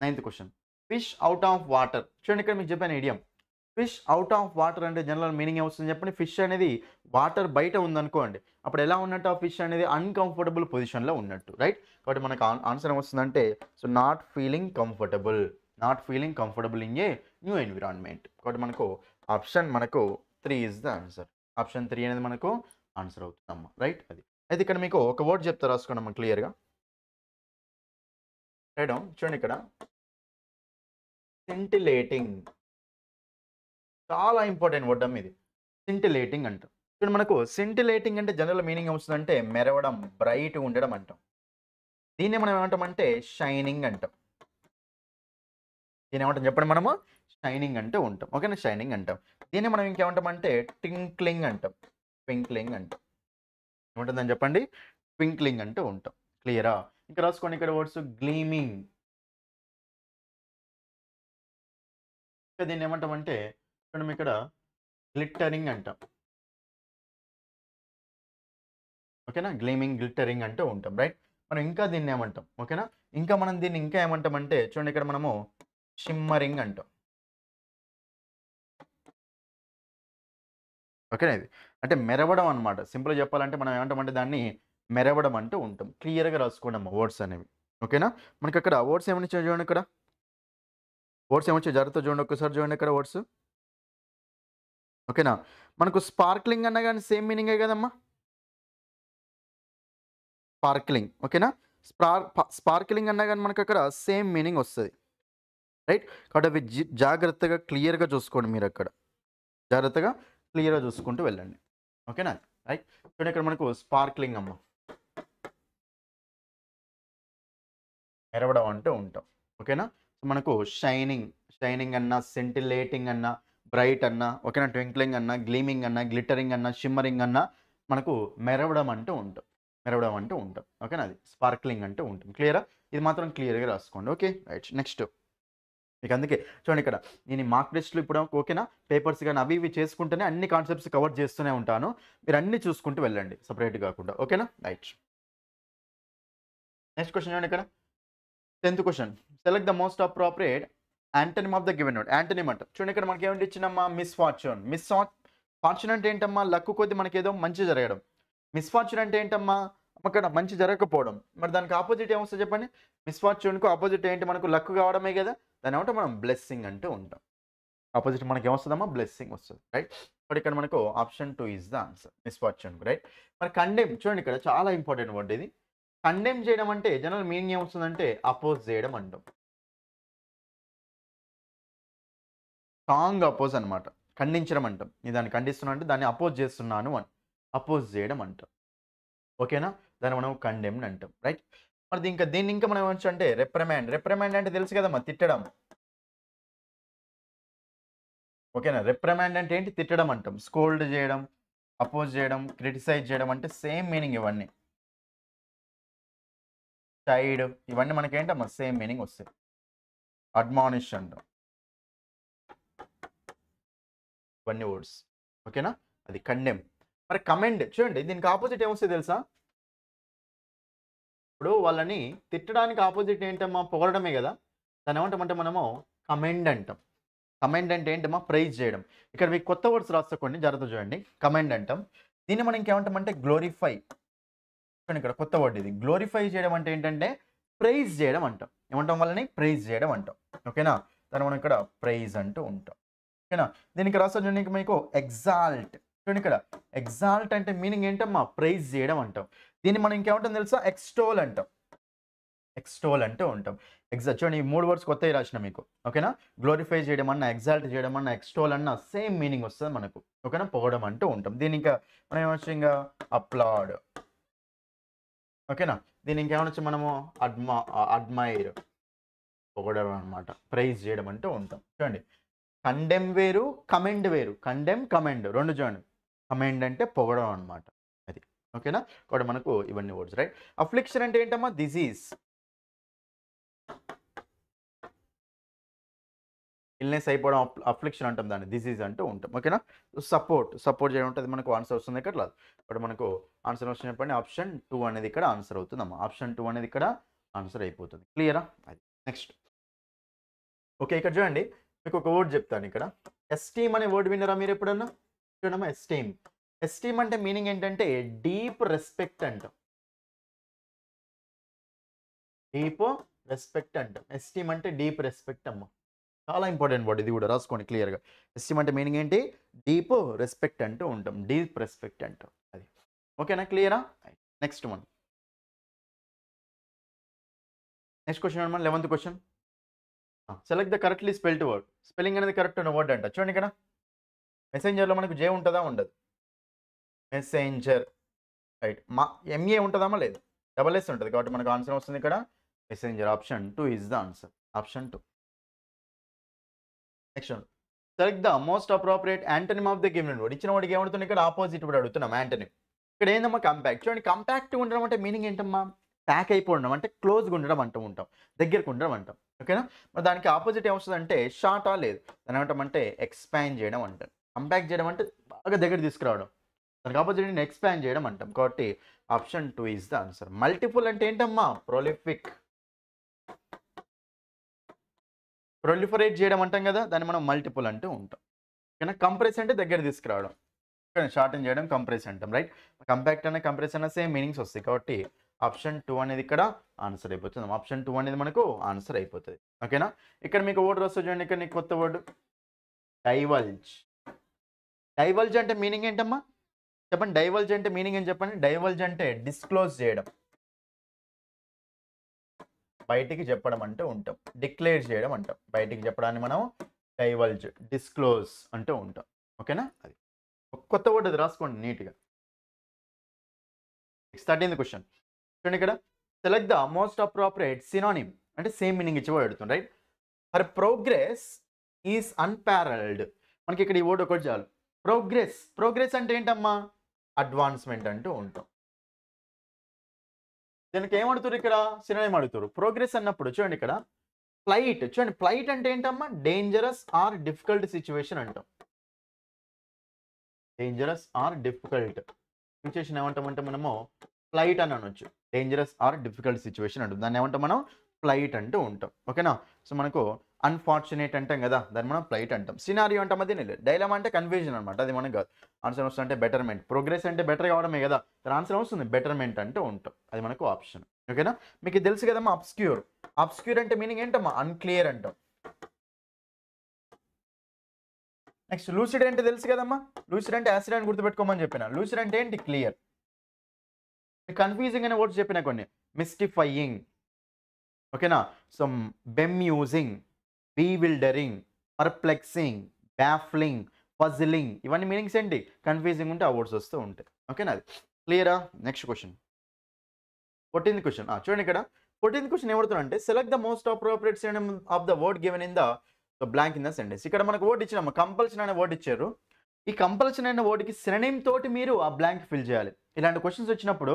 9th question, fish out of water. చూడండి ఇక్కడ మీకు చెప్పాను idiom, fish out of water అంటే జనరల్ మీనింగ్ ఏమొస్తుంది చెప్పండి. ఫిష్ అనేది వాటర్ బయట ఉందనుకోండి, అప్పుడు ఎలా ఉన్నట్టు ఆ ఫిష్ అనేది అన్కంఫర్టబుల్ పొజిషన్లో ఉన్నట్టు రైట్. కాబట్టి మనకు ఆన్సర్ ఏమొస్తుందంటే so not feeling comfortable, not feeling comfortable in a new environment. కాబట్టి మనకు ఆప్షన్ మనకు 3 ఇస్ ద ఆన్సర్. ఆప్షన్ 3 అనేది మనకు ఆన్సర్ అవుతుందమ్మా రైట్. అది అయితే ఇక్కడ మీకు ఒక వర్డ్ చెప్తా, రాసుకోండి క్లియర్గా. రైట్, చూడండి ఇక్కడ సింటిలేటింగ్, చాలా ఇంపార్టెంట్ వర్డ్ అమ్మ ఇది, సింటిలేటింగ్ అంటాం. ఇప్పుడు మనకు సింటిలేటింగ్ అంటే జనరల్ మీనింగ్ ఏమొస్తుందంటే మెరవడం, బ్రైట్గా ఉండడం అంటాం. దీన్ని మనం ఏమంటామంటే షైనింగ్ అంటాం. దీన్ని ఏమంటాం చెప్పండి, మనము షైనింగ్ అంటూ ఉంటాం. ఓకేనా, షైనింగ్ అంటాం. దీన్ని మనం ఇంకేమంటామంటే ట్వింక్లింగ్ అంటాం, ట్వింక్లింగ్ అంటాం. ఏముంటుందని చెప్పండి, ట్వింక్లింగ్ అంటూ ఉంటాం. క్లియరా, ఇంకా రాసుకోండి ఇక్కడ వర్డ్స్ గ్లీమింగ్. ఇంకా దీన్ని ఏమంటామంటే చూడండి ఇక్కడ గ్లిట్టరింగ్ అంటాం. ఓకేనా, గ్లీమింగ్, గ్లిట్టరింగ్ అంటూ ఉంటాం రైట్. మనం ఇంకా దీన్ని ఏమంటాం, ఓకేనా, ఇంకా మనం దీన్ని ఇంకా ఏమంటామంటే చూడండి ఇక్కడ మనము షిమ్మరింగ్ అంటాం. ఓకేనా, ఇది అంటే మెరవడం అనమాట. సింపుల్గా చెప్పాలంటే మనం ఏమంటామంటే దాన్ని మెరవడం అంటూ ఉంటాం. క్లియర్గా రాసుకోండి వర్డ్స్ అనేవి. ఓకేనా, మనకి అక్కడ వర్డ్స్ ఏమని చూడండి, ఇక్కడ వర్డ్స్ ఏమొచ్చాయి జాగ్రత్త చూడండి, ఒక్కసారి చూడండి ఇక్కడ వర్డ్స్. ఓకేనా, మనకు స్పార్క్లింగ్ అన్న కానీ సేమ్ మీనింగే కదమ్మా. స్పార్క్లింగ్. ఓకేనా? స్పార్క్లింగ్ అన్నా కానీ మనకు అక్కడ సేమ్ మీనింగ్ వస్తుంది, రైట్? కాబట్టి అవి జాగ్రత్తగా క్లియర్గా చూసుకోండి, మీరు అక్కడ జాగ్రత్తగా క్లియర్గా చూసుకుంటూ వెళ్ళండి. ఓకేనా? రైట్. చూడండి ఇక్కడ మనకు స్పార్క్లింగ్ అమ్మ, మెరవడం అంటూ ఉంటాం. ఓకేనా? మనకు షైనింగ్, షైనింగ్ అన్నా, సెంటిలేటింగ్ అన్నా, బ్రైట్ అన్నా, ఓకేనా, ట్వింక్లింగ్ అన్నా, గ్లీమింగ్ అన్నా, గ్లిటరింగ్ అన్నా, షిమ్మరింగ్ అన్నా మనకు మెరవడం అంటూ ఉంటాం, మెరవడం అంటూ ఉంటాం. ఓకేనా? అది స్పార్క్లింగ్ అంటూ ఉంటుంది. క్లియరా? ఇది మాత్రం క్లియర్గా రాసుకోండి. Okay, right. నెక్స్ట్ మీకు అందుకే చూడండి ఇక్కడ నేను మార్క్ టెస్ట్లు ఇప్పుడు ఓకేనా, పేపర్స్ కానీ అవి ఇవి చేసుకుంటేనే అన్ని కాన్సెప్ట్స్ కవర్ చేస్తూనే ఉంటాను. మీరు అన్ని చూసుకుంటూ వెళ్ళండి సపరేట్ కాకుండా. ఓకేనా? రైట్. నెక్స్ట్ క్వశ్చన్ చూడండి ఇక్కడ 10th question. Select the most appropriate antonym of the given word. Antonym అంట చూడండి ఇక్కడ మనకి ఏమిటి ఇచ్చినమ్మా, మిస్ఫార్చ్యూన్. ఫార్చ్యూన్ అంటే ఏంటమ్మా, లక్కు కొద్ది మనకి ఏదో మంచి జరగడం. మిస్ఫార్చ్యూన్ అంటే ఏంటమ్మా, అక్కడ మంచి జరగకపోవడం. మరి దానికి ఆపోజిట్ ఏమొస్తుంది చెప్పండి? మిస్ఫార్చ్యూన్కు ఆపోజిట్ ఏంటి, మనకు లక్ కావడమే కదా, దాని ఏమంటే మనం బ్లెస్సింగ్ అంటూ ఉంటాం. ఆపోజిట్ మనకి ఏమొస్తుందమ్మా, బ్లెస్సింగ్ వస్తుంది, రైట్? బట్ ఇక్కడ మనకు option 2 is the answer, misfortune, right? మరి కండెమ్ చూడండి ఇక్కడ చాలా ఇంపార్టెంట్ వర్డ్ ఇది. కండెమ్ చేయడం అంటే జనరల్ మీనింగ్ ఏమొస్తుందంటే అపోజ్ చేయడం అంటాం. స్ట్రాంగ్ అపోజ్ అనమాట, ఖండించడం అంటాం. నేను దాన్ని ఖండిస్తున్నా అంటే దాన్ని అపోజ్ చేస్తున్నాను అని, అపోజ్ చేయడం అంటాం. ఓకేనా? దాన్ని మనం కండెమ్డ్ అంటాం, రైట్? మరి దీన్ని ఇంకా మనం ఏమొచ్చు అంటే రెప్రమాండ్. రెప్రమాండ్ అంటే తెలుసు కదమ్మా, తిట్టడం. ఓకేనా? రెప్రమాండ్ అంటే ఏంటి, తిట్టడం అంటాం. స్కోల్డ్ చేయడం, అపోజ్ చేయడం, క్రిటిసైజ్ చేయడం అంటే సేమ్ మీనింగ్. ఇవన్నీ చైడ్, ఇవన్నీ మనకేంటమ్మా సేమ్ మీనింగ్ వస్తాయి. అడ్మానిష్ అంటాం, ఇవన్నీ వర్డ్స్. ఓకేనా? అది కండెమ్. మరి కమెండ్ చూడండి, దీనికి ఆపోజిట్ ఏమొస్తుంది తెలుసా? ఇప్పుడు వాళ్ళని తిట్టడానికి ఆపోజిట్ ఏంటమ్మా, పొగడమే కదా, దాన్ని ఏమంటామంటే మనము కమెండ్ అంటాం. కమెండ్ అంటే ఏంటమ్మా, ప్రైజ్ చేయడం. ఇక్కడ మీకు కొత్త వర్డ్స్ రాసుకోండి, జాగ్రత్త చూడండి. కమెండ్ అంటాం. దీన్ని మనం ఇంకేమంటామంటే గ్లోరిఫై. చూడండి ఇక్కడ కొత్త వర్డ్ ఇది. గ్లోరిఫై చేయడం అంటే ఏంటంటే ప్రైజ్ చేయడం అంటాం. ఏమంటాం, వాళ్ళని ప్రైజ్ చేయడం అంటాం. ఓకేనా? దాన్ని మనం ఇక్కడ ప్రైజ్ అంటూ ఉంటాం. ఓకేనా? దీనికి రాస్తా చూడండి మీకు ఎగ్జాల్ట్. చూడండి ఇక్కడ ఎగ్జాల్ట్ అంటే మీనింగ్ ఏంటమ్మా, ప్రైజ్ చేయడం అంటాం. దీన్ని మనం ఇంకేమంటాం తెలుసా, ఎక్స్టోల్ అంటాం. ఎక్స్టోల్ అంటూ ఉంటాం. చూడండి ఈ 3 వర్డ్స్ కొత్తవి రాసిన మీకు. ఓకేనా? గ్లోరిఫై చేయడం అన్న, ఎగ్జాల్ట్ చేయడం అన్న, ఎక్స్టోల్ అన్న సేమ్ మీనింగ్ వస్తుంది మనకు. ఓకేనా? పొగడం అంటూ ఉంటాం. దీని ఇంకా మనం ఏమొచ్చు, ఇంకా అప్లాడ్. ఓకేనా? దీని ఇంకేమనొచ్చు మనము అడ్మైర్, పొగడడం అనమాట, ప్రైజ్ చేయడం అంటూ ఉంటాం. చూడండి కండెమ్ వేరు, కమెండ్ వేరు. కండెమ్, కమెండ్ రెండు చూడండి. కమెండ్ అంటే పొగడం అనమాట, అది. ఓకేనా? కాబట్టి మనకు ఇవన్నీ వర్డ్స్, రైట్? అఫ్లిక్షన్ అంటే ఏంటమ్మా, డిజీజ్, ఇల్నెస్ అయిపోవడం, అఫ్లిక్షన్ అంటాం దాన్ని, డిజీజ్ అంటూ ఉంటాం. ఓకేనా? సపోర్ట్ చేయడం ఉంటుంది మనకు ఆన్సర్ వస్తుంది ఇక్కడ. ఇప్పుడు మనకు ఆన్సర్ వచ్చిన చెప్పండి, ఆప్షన్ 2 అనేది ఇక్కడ ఆన్సర్ అవుతుంది అమ్మా. ఆప్షన్ 2 అనేది ఇక్కడ ఆన్సర్ అయిపోతుంది. క్లియరా? అది. నెక్స్ట్ ఓకే, ఇక్కడ చూడండి మీకు ఒక వర్డ్ చెప్తాను ఇక్కడ. ఎస్టీమ్ అనే వర్డ్ విన్నారా మీరు ఎప్పుడన్నా? చూడమ్మా, ఎస్టీమ్. ఎస్టీమ్ అంటే మీనింగ్ ఏంటంటే డీప్ రెస్పెక్ట్ అంటాం. డీప్ రెస్పెక్ట్ అంటాం. ఎస్టీమ్ అంటే డీప్ రెస్పెక్ట్ అమ్మ. చాలా ఇంపార్టెంట్ వర్డ్ ఇది కూడా, రాసుకోండి క్లియర్గా. ఎస్టీమ్ అంటే మీనింగ్ ఏంటి, డీప్ రెస్పెక్ట్ అంటూ ఉంటాం. డీప్ రెస్పెక్ట్ అంటాం, అది. ఓకేనా? క్లియరా? Next one. నెక్స్ట్ క్వశ్చన్ అనమాట 11th question. Select the correctly spelled word. Spelling అనేది కరెక్ట్ ఉన్న వర్డ్ అంట. చూడండి ఇక్కడ మెసెంజర్లో మనకు జే ఉంటుందా, ఉండదు? Messenger, right. ఎంఏ ఉంటుందామా, లేదు? డబల్ ఎస్ ఉంటుంది. కాబట్టి మనకు ఆన్సర్ వస్తుంది ఇక్కడ messenger. Option 2 is the answer. Option 2. Next one. Select the most appropriate antonym of the given word. ఇచ్చిన వాడికి ఏమడుతుంది ఇక్కడ, ఆపోజిట్ వర్డ్ అడుగుతున్నాం, యాంటనిమ్. ఇక్కడ ఏందమ్మా, కంపాక్ట్. చూడండి కంపాక్ట్గా ఉండడం అంటే మీనింగ్ ఏంటమ్మా, ప్యాక్ అయిపోవడం అంటే క్లోజ్గా ఉండడం అంటూ ఉంటాం, దగ్గరకు ఉండడం అంటాం. ఓకేనా? మరి దానికి ఆపోజిట్ ఏమొస్తుంది అంటే షార్టా, లేదు, దాని ఏమంటామంటే ఎక్స్పాండ్ చేయడం అంటాం. కంపాక్ట్ చేయడం అంటే బాగా దగ్గర తీసుకురావడం, దానికి ఆపోజిట్ ఎక్స్పాండ్ చేయడం అంటాం. కాబట్టి option 2 is the answer. Multiple అంటే ఏంటమ్మా, ప్రొలిఫిక్. ప్రొలిఫరేట్ చేయడం అంటాం కదా, దాన్ని మనం మల్టిపుల్ అంటూ ఉంటాం. ఓకేనా? కంప్రెస్ అంటే దగ్గర తీసుకురావడం, షార్టన్ చేయడం కంప్రెస్ అంటాం, రైట్? కంపాక్ట్ అనే కంప్రెస్ అన్న సేమ్ మీనింగ్స్ వస్తాయి. కాబట్టి ఆప్షన్ 2 అనేది ఇక్కడ ఆన్సర్ అయిపోతుంది. ఆప్షన్ 2 అనేది మనకు ఆన్సర్ అయిపోతుంది. ఓకేనా? ఇక్కడ మీకు వర్డ్ వస్తుంది చూడండి, ఇక్కడ నీకు కొత్త వర్డ్ డైవల్జ్. డైవల్జ్ అంటే మీనింగ్ ఏంటమ్మా చెప్పండి? డైవల్జ్ అంటే మీనింగ్ ఏం చెప్పండి? డైవల్జ్ అంటే డిస్క్లోజ్ చేయడం. బయటికి చెప్పడం అంటూ ఉంటాం. డిక్లేర్ చేయడం అంటాం. బయటికి చెప్పడాన్ని మనం డైవల్జ్, డిస్క్లోజ్ అంటూ ఉంటాం. ఓకేనా? అది ఒక కొత్త వర్డ్ అది రాసుకోండి నీట్గా. 13th క్వశ్చన్ చూడండి ఇక్కడ. Select the most appropriate synonym, అంటే సేమ్ మీనింగ్ ఇచ్చి అడుగుతుంది, right? Her progress is unparalleled. మనకి ఇక్కడ ఈ వర్డ్ ఒకటి చాలు. ప్రోగ్రెస్, ప్రోగ్రెస్ అంటే ఏంటమ్మా? అడ్వాన్స్మెంట్ అంటూ ఉంటాం. దీనికి ఏమడుతున్నారు ఇక్కడ? సినానిమ్ అడుగుతారు. ప్రోగ్రెస్ అన్నప్పుడు చూడండి ఇక్కడ ఫ్లైట్, చూడండి ఫ్లైట్ అంటే ఏంటమ్మా? డేంజరస్ ఆర్ డిఫికల్ట్ సిచ్యువేషన్ అంటాం. డేంజరస్ ఆర్ డిఫికల్ట్ సిచ్యువేషన్ ఏమంటామంటే మనము ఫ్లైట్ అని అనొచ్చు. డేంజరస్ ఆర్ డిఫికల్ట్ సిచ్యువేషన్ అంటాం. దాన్ని ఏమంటాం మనం? ఫ్లైట్ అంటూ ఉంటాం. ఓకేనా? సో మనకు అన్ఫార్చునేట్ అంటాం కదా, దాన్ని మనం ఫ్లైట్ అంటాం. సినారియో అంటాం, అది లేదు. డైలమా అంటే కన్ఫ్యూజన్ అనమాట, అది మనకు కాదు. ఆన్సర్ వస్తుంది అంటే బెటర్మెంట్. ప్రోగ్రెస్ అంటే బెటర్ కావడమే కదా, దాని ఆన్సర్ వస్తుంది బెటర్మెంట్ అంటూ ఉంటాం. అది మనకు ఆప్షన్. ఓకేనా? మీకు ఇది తెలుసు కదమ్మా అబ్స్క్యూర్. అబ్స్క్యూర్ అంటే మీనింగ్ ఏంటమ్మా? అన్క్లియర్ అంటాం. నెక్స్ట్ లూసిడ్ అంటే తెలుసు కదమ్మా. లూసిడ్ అంటే యాసిడ్ అని గుర్తుపెట్టుకోమని చెప్పిన. లూసిడ్ అంటే ఏంటి? క్లియర్. కన్ఫ్యూజింగ్ అనే వర్డ్స్ చెప్పిన కొన్ని. మిస్టిఫైయింగ్, ఓకేనా? సో బెమ్యూజింగ్, బీవిల్డరింగ్, పర్ప్లెక్సింగ్, బ్యాఫ్లింగ్, పజిలింగ్, ఇవన్నీ మీనింగ్స్ ఏంటి? కన్ఫ్యూజింగ్ ఉంటే ఆ వర్డ్స్ వస్తూ ఉంటాయి. ఓకేనా? అది క్లియరా? నెక్స్ట్ క్వశ్చన్ 14th క్వశ్చన్ చూడండి ఇక్కడ. 14th క్వశ్చన్ ఏమడుతున్నా అంటే select the most appropriate synonym of the word given in the blank in the sentence. ఇక్కడ మనకు వర్డ్ ఇచ్చినాము, కంపల్షన్ అనే వర్డ్ ఇచ్చారు. ఈ కంపల్షన్ అనే వర్డ్కి సినోనిమ్ తోటి మీరు ఆ బ్లాంక్ ఫిల్ చేయాలి. ఇలాంటి క్వశ్చన్స్ వచ్చినప్పుడు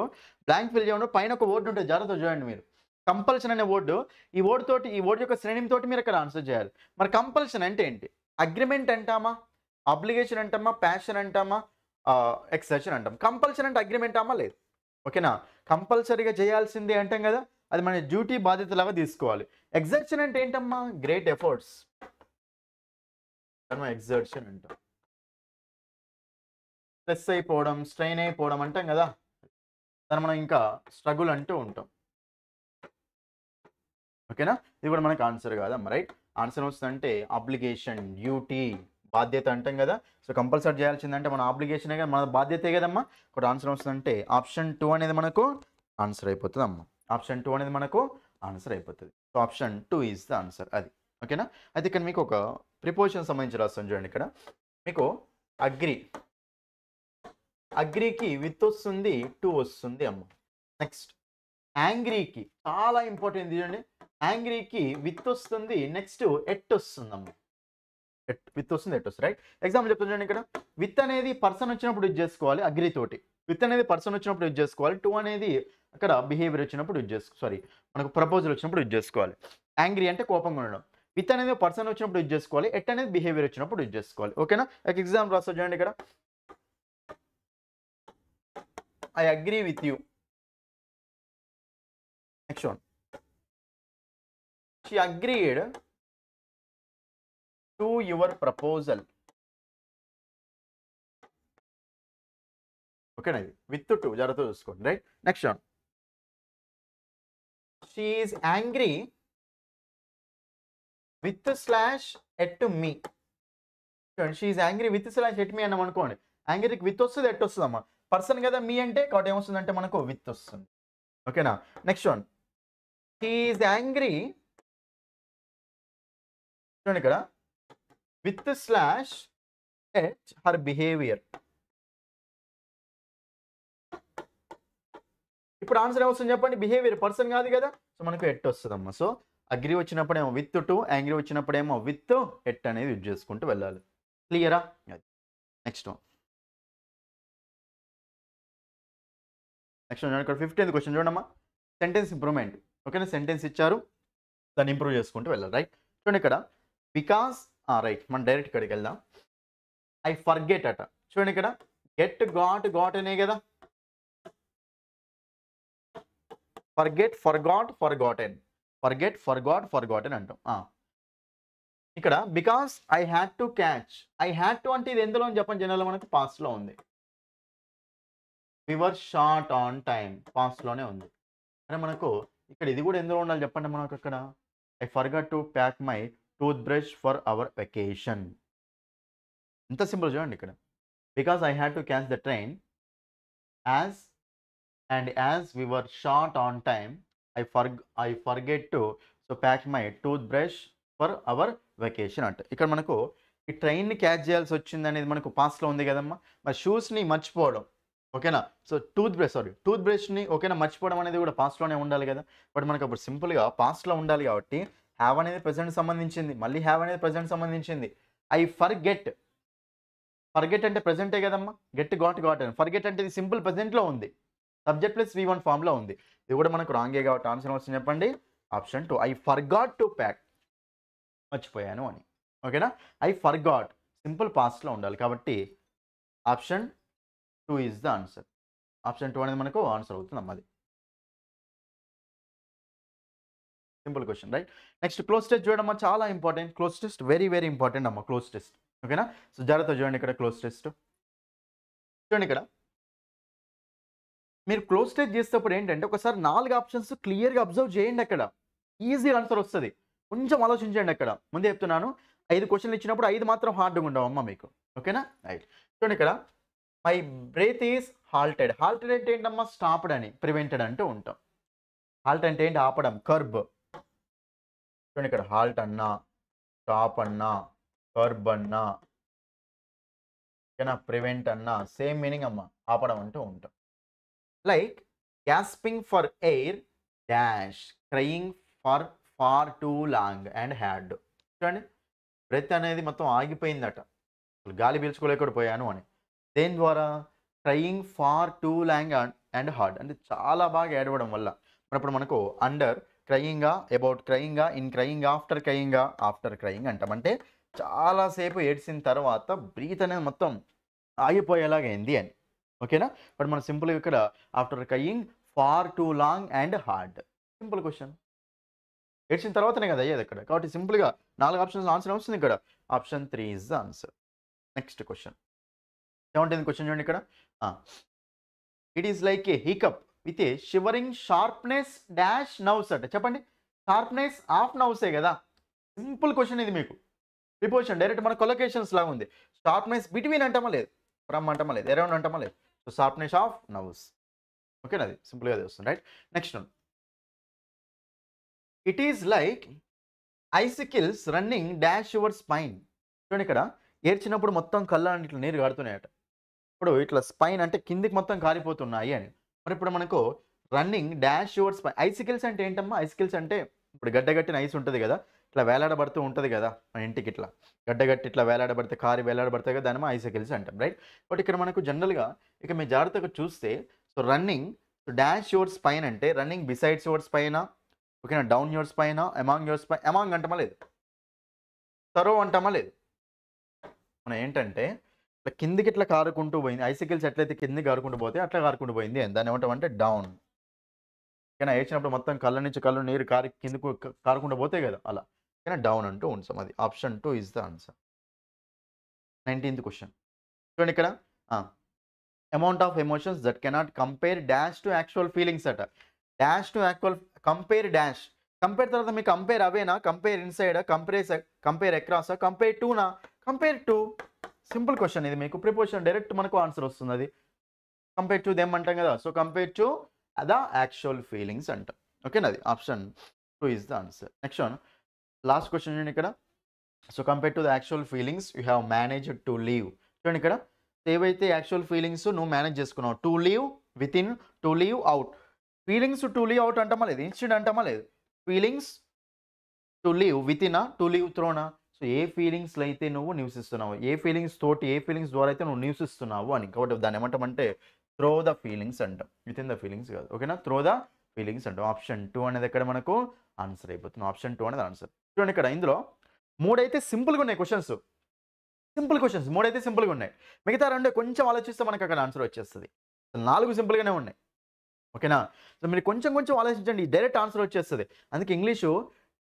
బ్లాంక్ ఫిల్ చేయడం పైన ఒక వర్డ్ ఉంటుంది, జాగ్రత్తగా చూడండి మీరు. కంపల్షన్ అనే వర్డ్, ఈ వర్డ్ తోటి, ఈ వర్డ్ యొక్క సినోనిమ్ తోటి మీరు ఇక్కడ ఆన్సర్ చేయాలి. మరి కంపల్షన్ అంటే ఏంటి? అగ్రిమెంట్ అంటామా? అబ్లిగేషన్ అంటామా? ప్యాషన్ అంటామా? ఎక్సెషన్ అంటాం. కంపల్షన్ అంటే అగ్రిమెంట్ అమ్మా? లేదు. ఓకేనా? కంపల్సరీగా చేయాల్సిందే అంటాం కదా, అది మన డ్యూటీ, బాధ్యతలాగా తీసుకోవాలి. ఎగ్జర్షన్ అంటే ఏంటమ్మా? గ్రేట్ ఎఫర్ట్స్, ఎగ్జర్షన్ అంటాం. స్ట్రెస్ అయిపోవడం, స్ట్రెయిన్ అయిపోవడం అంటాం కదా, దాన్ని మనం ఇంకా స్ట్రగుల్ అంటూ ఉంటాం. ఓకేనా? ఇది కూడా మనకు ఆన్సర్ కాదమ్మా, రైట్? ఆన్సర్ వస్తుందంటే అబ్లిగేషన్, డ్యూటీ, బాధ్యత అంటాం కదా. సో కంపల్సరీ చేయాల్సిందంటే మన ఆబ్లిగేషనే కదా, మన బాధ్యతే కదమ్మా. ఒకటి ఆన్సర్ వస్తుందంటే ఆప్షన్ 2 అనేది మనకు ఆన్సర్ అయిపోతుంది అమ్మా. ఆప్షన్ 2 అనేది మనకు ఆన్సర్ అయిపోతుంది. So option 2 is the answer. అది ఓకేనా? అయితే ఇక్కడ మీకు ఒక ప్రిపోజిషన్ సంబంధించి రాస్తాను చూడండి. ఇక్కడ మీకు అగ్రి, అగ్రీకి విత్ వస్తుంది, టు వస్తుంది అమ్మ. నెక్స్ట్ యాంగ్రీకి చాలా ఇంపార్టెంట్ చూడండి. యాంగ్రీకి విత్ వస్తుంది, నెక్స్ట్ ఎట్ వస్తుంది అమ్మ. విత్ వస్తుంది, ఎట్ వస్తుంది, రైట్? ఎగ్జాంపుల్ చెప్తాను చూడండి. ఇక్కడ విత్ అనేది పర్సన్ వచ్చినప్పుడు యూజ్ చేసుకోవాలి అగ్రీ తోటి. విత్ అనేది పర్సన్ వచ్చినప్పుడు యూజ్ చేసుకోవాలి. టు అనేది అక్కడ బిహేవియర్ వచ్చినప్పుడు యూజ్ చేసుకోవాలి. సారీ, మనకు ప్రపోజల్ వచ్చినప్పుడు యూజ్ చేసుకోవాలి. యాంగ్రీ అంటే కోపంగా ఉండడం. విత్ అనేది పర్సన్ వచ్చినప్పుడు యూజ్ చేసుకోవాలి. ఎట్ అనేది బిహేవియర్ వచ్చినప్పుడు యూజ్ చేసుకోవాలి. ఓకేనా? ఒక ఎగ్జాంపుల్ రాస్తా చూడండి. ఇక్కడ I agree with you. Next one. She agreed to your proposal. Okay, na with to jarata chuskondi, right? Next one. She is angry with slash at me. She is angry with slash at me అన్నాం అనుకోండి. యాంగ్రీకి with వస్తుంది, at వస్తుంది అమ్మా. Person కదా, మీ అంటే కాబట్టి ఏమొస్తుందంటే మనకు విత్ వస్తుంది. ఓకేనా? Next one. He is angry, చూడండి ఇక్కడ with slash at her behaviour. ఇప్పుడు ఆన్సర్ ఏమొస్తుంది చెప్పండి? బిహేవియర్, పర్సన్ కాదు కదా, సో మనకు ఎట్ వస్తుందమ్మా. సో అగ్రీ వచ్చినప్పుడేమో విత్ టు, యాంగ్రీ వచ్చినప్పుడేమో విత్ ఎట్ అనేది యూజ్ చేసుకుంటూ వెళ్ళాలి. క్లియరా? Next one. నెక్స్ట్ ఇక్కడ 15th క్వశ్చన్ చూడమ్మా. Sentence improvement. ఓకేనా? సెంటెన్స్ ఇచ్చారు, దాన్ని ఇంప్రూవ్ చేసుకుంటూ వెళ్ళాలి, రైట్? చూడండి ఇక్కడ బికాస్, రైట్, మనం డైరెక్ట్ ఇక్కడికి వెళ్దాం. ఐ ఫర్గెట్ అట. చూడండి ఇక్కడ గెట్, గాట్, గాట్ అనే కదా. Forget, forgot, forgotten. Forget, forgot, forgotten అంటాం. ఇక్కడ because I had to catch. I had to అంటే ఇది ఎందులో అని చెప్పండి, జనరల్ మనకు పాస్ట్ లో ఉంది. We were short on time, past లోనే ఉంది. అంటే మనకు ఇక్కడ ఇది కూడా ఎందులో ఉండాలి చెప్పండి మనకు. అక్కడ I forgot to pack my toothbrush for our vacation. ఎంత సింపుల్ చూడండి ఇక్కడ. Because I had to catch the train as we were short on time, I forget to so pack my tooth brush for hour vacation అంటే ఇక్కడ మనకు ఈ ట్రైన్ని catch చేయాల్సి వచ్చింది అనేది మనకు పాస్ట్లో ఉంది కదమ్మా. మరి షూస్ని మర్చిపోవడం, ఓకేనా. సో టూత్ బ్రష్ని ఓకేనా మర్చిపోవడం అనేది కూడా పాస్ట్లోనే ఉండాలి కదా. బట్ మనకు అప్పుడు సింపుల్గా పాస్ట్లో ఉండాలి కాబట్టి హ్యావ్ అనేది ప్రెజెంట్ సంబంధించింది, మళ్ళీ హ్యావ్ అనేది ప్రెజెంట్ సంబంధించింది. ఐ ఫర్గెట్ అంటే ప్రెజెంటే కదమ్మా. గాట్ అని ఫర్గెట్ అంటే ఇది సింపుల్ ప్రెజెంట్లో ఉంది, సబ్జెక్ట్ ప్లస్ V1 ఫామ్లో ఉంది. ఇది కూడా మనకు రాంగే కాబట్టి ఆన్సర్ వస్తుంది చెప్పండి option 2. I forgot to pack, మర్చిపోయాను అని, ఓకేనా. ఐ ఫర్గాట్ సింపుల్ పాస్ట్లో ఉండాలి కాబట్టి option 2 is the answer. Option 2 అనేది మనకు ఆన్సర్ అవుతుంది అమ్మది. Simple question right. Next cloze test చూడమ్మా, చాలా important. Cloze test very very important అమ్మా, క్లోజ్ టెస్ట్, ఓకేనా. సో జాగ్రత్త చూడండి ఇక్కడ క్లోజ్ టెస్ట్ చూడండి. ఇక్కడ మీరు క్లోజ్ టెస్ట్ చేసేటప్పుడు ఏంటంటే ఒకసారి 4 ఆప్షన్స్ క్లియర్గా అబ్జర్వ్ చేయండి, అక్కడ ఈజీ ఆన్సర్ వస్తుంది. కొంచెం ఆలోచించండి. అక్కడ ముందే చెప్తున్నాను 5 క్వశ్చన్లు ఇచ్చినప్పుడు 5 మాత్రం హార్డ్గా ఉండవమ్మా మీకు, ఓకేనా రైట్. చూడండి ఇక్కడ my breadth is halted. Halted అంటే ఏంటమ్మా, స్టాప్డ్ అని, ప్రివెంటెడ్ అంటూ ఉంటాం. హాల్ట్ అంటే ఏంటి, ఆపడం, కర్బ్. చూడండి ఇక్కడ హాల్ట్ అన్నా, స్టాప్ అన్నా, కర్బ్ అన్నా, ఓకేనా, ప్రివెంట్ అన్నా సేమ్ మీనింగ్ అమ్మా, ఆపడం అంటూ ఉంటాం. Like gasping for air dash, crying for far too long and hard. చూడండి బ్రెత్ అనేది మొత్తం ఆగిపోయిందట, గాలి పీల్చుకోలేకుండా పోయాను అని. దేని ద్వారా, crying far too long and hard అంటే చాలా బాగా ఏడవడం వల్ల. ఇప్పుడు మనకు అండర్ క్రయింగా, అబౌట్ క్రయింగా, ఇన్ క్రయింగా, ఆఫ్టర్ క్రయింగ్ అంటాం. అంటే చాలాసేపు ఏడ్చిన తర్వాత బ్రీత్ అనేది మొత్తం ఆగిపోయేలాగా అయింది అని, ఓకేనా. బట్ మనం సింపుల్గా ఇక్కడ after crying far too long and hard, simple question. ఏడ్చిన తర్వాతనే కదా అయ్యేది ఇక్కడ, కాబట్టి సింపుల్గా 4 ఆప్షన్స్ ఆన్సర్ వస్తుంది ఇక్కడ. Option 3 is the answer. Next question 17th question చూడండి ఇక్కడ. It is like a hiccup with a shivering sharpness dash nerves అంటే చెప్పండి. షార్ప్నెస్ ఆఫ్ నవ్సే కదా, సింపుల్ క్వశ్చన్ ఇది. మీకు ప్రిపోజిషన్ డైరెక్ట్ మన కొలొకేషన్స్ లాగా ఉంది. షార్ప్నెస్ బిట్వీన్ అంటామా లేదు, ఫ్రమ్ అంటామా లేదు, అరౌండ్ అంటామా లేదు. సో షార్ప్నెస్ ఆఫ్ నవ్స్, ఓకేనా, అది సింపుల్గా అది వస్తుంది right. Next one, it is like icicles running dash your spine. చూడండి ఇక్కడ ఏడ్చినప్పుడు మొత్తం కళ్ళ ఇట్లా నీరు కారుతున్నాయట. ఇప్పుడు ఇట్లా స్పైన్ అంటే కిందికి మొత్తం కారిపోతున్నాయి అని. మరి ఇప్పుడు మనకు రన్నింగ్ డాష్ యువర్ స్పైన్. ఐసికిల్స్ అంటే ఏంటమ్మా, ఐసికిల్స్ అంటే ఇప్పుడు గడ్డగట్టిన ఐస్ ఉంటుంది కదా, ఇట్లా వేలాడబడుతూ ఉంటుంది కదా మన ఇంటికి, ఇట్లా గడ్డగట్టి ఇట్లా వేలాడబడితే, కారి వేలాడబడతాయి కదా, దాని ఐసికిల్స్ అంటాం రైట్. బట్ ఇక్కడ మనకు జనరల్గా ఇక మీరు జాగ్రత్తగా చూస్తే, so running dash your spine అంటే రన్నింగ్ బిసైడ్స్ యువర్ స్పైన్, ఓకేనా, down your spine, among your spine. Among అంటామా లేదు, సరో అంటామా లేదు. మనం ఏంటంటే ఇట్లా కిందికి ఇట్లా కారుకుంటూ పోయింది, ఐసికిల్స్ ఎట్లయితే కిందికి కారుకుంటూ పోతే అట్లా కారుకుంటూ పోయింది అని, దాన్ని ఏమంటామంటే డౌన్, ఓకేనా. ఏడ్చినప్పుడు మొత్తం కళ్ళ నుంచి కళ్ళు నీరు కారి కిందకు కారుకుంటూ పోతే కదా అలా, ఓకేనా, డౌన్ అంటూ ఉంటాం. అది option 2 is the answer. 19th question చూడండి ఇక్కడ. Amount of emotions that cannot compare dash to actual feelings అట. Dash to actual, compare dash, compare తర్వాత మీకు కంపేర్ అవేనా, compare inside, compare across, compare టూనా, కంపేర్ టు. సింపుల్ క్వశ్చన్ ఇది. మీకు preposition direct మనకు ఆన్సర్ వస్తుంది. అది కంపేర్ టు దెమ్ అంటాం కదా, so compare to the actual feelings అంటాం, ఓకేనా. అది option 2 is the answer. Next one, last question చూడండి ఇక్కడ. So compare to the actual feelings you have managed to live. చూడండి ఇక్కడ ఏవైతే యాక్చువల్ ఫీలింగ్స్ నువ్వు మేనేజ్ చేసుకున్నావు, to live with in, to live out. Feelings to live out అంటామా లేదు, instant అంటామా లేదు. Feelings to live with in, to live త్రోనా. సో ఏ ఫీలింగ్స్లో అయితే నువ్వు నివసిస్తున్నావు, ఏ ఫీలింగ్స్ తోటి, ఏ ఫీలింగ్స్ ద్వారా అయితే నువ్వు నివసిస్తున్నావు అని, కాబట్టి దాన్ని ఏమంటామంటే త్రో ద ఫీలింగ్స్ అంటాం, విత్ ఇన్ ద ఫీలింగ్స్ కాదు, ఓకేనా. త్రో ద ఫీలింగ్స్ అంటాం. ఆప్షన్ 2 అనేది ఎక్కడ మనకు ఆన్సర్ అయిపోతుంది. ఆప్షన్ 2 అనేది ఆన్సర్. చూడండి ఇక్కడ ఇందులో 3 అయితే సింపుల్గా ఉన్నాయి క్వశ్చన్స్, సింపుల్ క్వశ్చన్స్ 3 అయితే సింపుల్గా ఉన్నాయి. మిగతా 2 కొంచెం ఆలోచిస్తే మనకు అక్కడ ఆన్సర్ వచ్చేస్తుంది. 4 సింపుల్గానే ఉన్నాయి, ఓకేనా. సో మీరు కొంచెం ఆలోచించండి, డైరెక్ట్ ఆన్సర్ వచ్చేస్తుంది. అందుకే ఇంగ్లీషు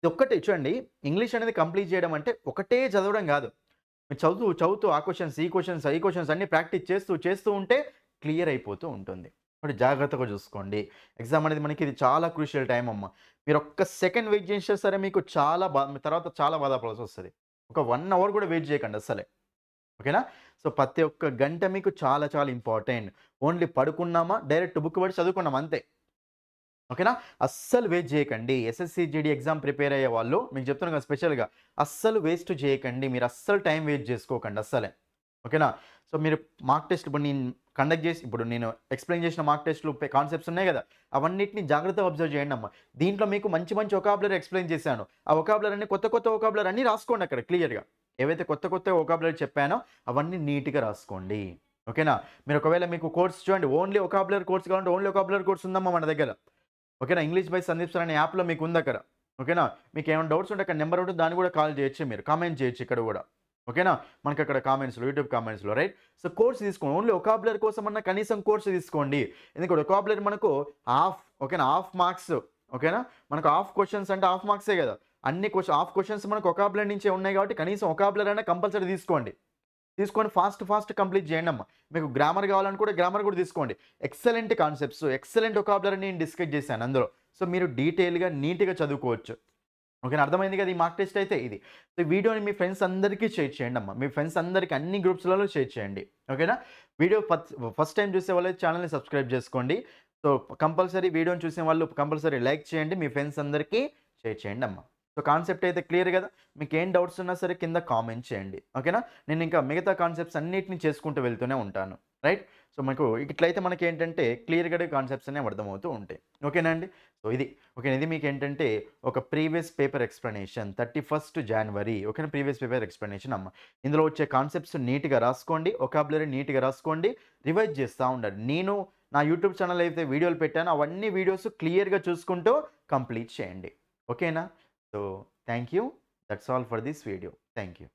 ఇది ఒక్కటే చూడండి, ఇంగ్లీష్ అనేది కంప్లీట్ చేయడం అంటే ఒకటే చదవడం కాదు. మీరు చదువుతూ ఆ క్వశ్చన్స్, ఈ క్వశ్చన్స్ అన్ని ప్రాక్టీస్ చేస్తూ ఉంటే క్లియర్ అయిపోతూ ఉంటుంది. కాబట్టి జాగ్రత్తగా చూసుకోండి. ఎగ్జామ్ అనేది మనకి ఇది చాలా క్రూషియల్ టైం అమ్మ. మీరు ఒక్క సెకండ్ వెయిట్ చేస్తే సరే మీకు తర్వాత చాలా బాధపడాల్సి వస్తుంది. ఒక 1 అవర్ కూడా వెయిట్ చేయకండి అసలే, ఓకేనా. సో ప్రతి ఒక్క గంట మీకు చాలా ఇంపార్టెంట్. ఓన్లీ పడుకున్నామా, డైరెక్ట్ బుక్ పడి చదువుకున్నాం అంతే, ఓకేనా? అస్సలు వేస్ట్ చేయకండి. ఎస్ఎస్‌సి, జీడీ ఎగ్జామ్ ప్రిపేర్ అయ్యే వాళ్ళు మీకు చెప్తున్నాను కదా స్పెషల్‌గా. అస్సలు వేస్ట్ చేయకండి. మీరు అస్సలు టైం వేస్ట్ చేసుకోకండి అస్సలే. ఓకేనా? సో, మీరు మార్క్ టెస్ట్ ఇప్పుడు నేను కండక్ట్ చేసి ఇప్పుడు నేను ఎక్స్‌ప్లెయిన్ చేసిన మార్క్ టెస్ట్‌లు కాన్సెప్ట్స్ ఉన్నాయి కదా! అవన్నిటిని జాగ్రత్తగా అబ్జర్వ్ చేయండమ్మా. దీంట్లో మీకు మంచి మంచి వొకాబులరీ ఎక్స్‌ప్లెయిన్ చేశాను. ఆ వొకాబులరీ అన్ని కొత్త కొత్త వొకాబులరీ అన్నీ రాసుకోండి అక్కడ క్లియర్‌గా. ఏవైతే కొత్త కొత్త వొకాబులరీ చెప్పానో అవన్నీ నీట్‌గా రాసుకోండి. ఓకేనా? మీరు ఒకవేళ మీకు కోర్స్ చూడండి ఓన్లీ వొకాబులరీ కోర్స్ కావాలంటే ఓన్లీ వొకాబులరీ కోర్స్ ఉందమ్మా మన దగ్గర. ఓకేనా? ఇంగ్లీష్ బై సందీప్ సార్ అనే యాప్‌లో మీకుందక్కడ. ఓకేనా? మీకేమైనా డౌట్స్ ఉంటే అక్కడ నంబర్ ఉంటుంది. దాన్ని కూడా కాల్ చేయొచ్చు మీరు. కామెంట్ చేయొచ్చు ఇక్కడ కూడా. ఓకేనా? మనకక్కడ కామెంట్స్‌లో యూట్యూబ్ కామెంట్స్‌లో రైట్? సో, కోర్స్ తీసుకోండి. ఓన్లీ వొకాబులరీ కోసమన్నా కనీసం కోర్స్ తీసుకోండి. ఎందుకంటే వొకాబులరీ మనకు హాఫ్ ఓకేనా? హాఫ్ మార్క్స్ ఓకేనా? మనకు హాఫ్ క్వెషన్స్ అంటే హాఫ్ మార్క్సే కదా! అన్ని హాఫ్ క్వెషన్స్ మనకు వొకాబులరీ నుంచే ఉన్నాయి కాబట్టి కనీసం వొకాబులరీ అయినా కంపల్సరీ తీసుకోండి. తీసుకొని ఫాస్ట్ కంప్లీట్ చేయండమ్మా. మీకు గ్రామర్ కావాలని కూడా గ్రామర్ కూడా తీసుకోండి. ఎక్సలెంట్ కాన్సెప్ట్స్, ఎక్సలెంట్ వొకాబులరీ నేను డిస్కస్ చేశాను అందులో. సో, మీరు డీటెయిల్‌గా, నీట్‌గా చదువుకోవచ్చు. ఓకేనా? అర్థమైంది కదా! ఈ మార్క్ టెస్ట్ అయితే ఇది. సో, ఈ వీడియోని మీ ఫ్రెండ్స్ అందరికీ షేర్ చేయండమ్మా. మీ ఫ్రెండ్స్ అందరికి అన్ని గ్రూప్స్‌లలో షేర్ చేయండి. ఓకేనా? వీడియో ఫస్ట్ టైమ్ చూసే వాళ్ళైతే ఛానెల్‌ని సబ్స్క్రైబ్ చేసుకోండి. సో, కంపల్సరీ వీడియోని చూసిన వాళ్ళు కంపల్సరీ లైక్ చేయండి. మీ ఫ్రెండ్స్ అందరికీ షేర్ చేయండమ్మా. సో, కాన్సెప్ట్ అయితే క్లియర్ కదా! మీకేం డౌట్స్ ఉన్నా సరే కింద కామెంట్ చేయండి. ఓకేనా? నేను ఇంకా మిగతా కాన్సెప్ట్స్ అన్నిటిని చేసుకుంటూ వెళ్తూనే ఉంటాను. రైట్? సో, మీకు ఇట్లయితే మనకేంటంటే క్లియర్‌గా కాన్సెప్ట్స్ అనేవి అర్థమవుతూ ఉంటాయి. ఓకేనా అండి? సో, ఇది. ఓకేనా? ఇది మీకేంటంటే ఒక ప్రీవియస్ పేపర్ ఎక్స్‌ప్లనేషన్ 31 జనవరి ఓకేనా? ప్రీవియస్ పేపర్ ఎక్స్‌ప్లనేషన్ అమ్మ. ఇందులో వచ్చే కాన్సెప్ట్స్ నీట్‌గా రాసుకోండి. వొకాబులరీ నీట్‌గా రాసుకోండి. రివైజ్ చేస్తా ఉండండి. నేను నా యూట్యూబ్ ఛానెల్ అయితే వీడియోలు పెట్టానో అవన్నీ వీడియోస్ క్లియర్‌గా చూసుకుంటూ కంప్లీట్ చేయండి. ఓకేనా? So, thank you. That's all for this video. Thank you.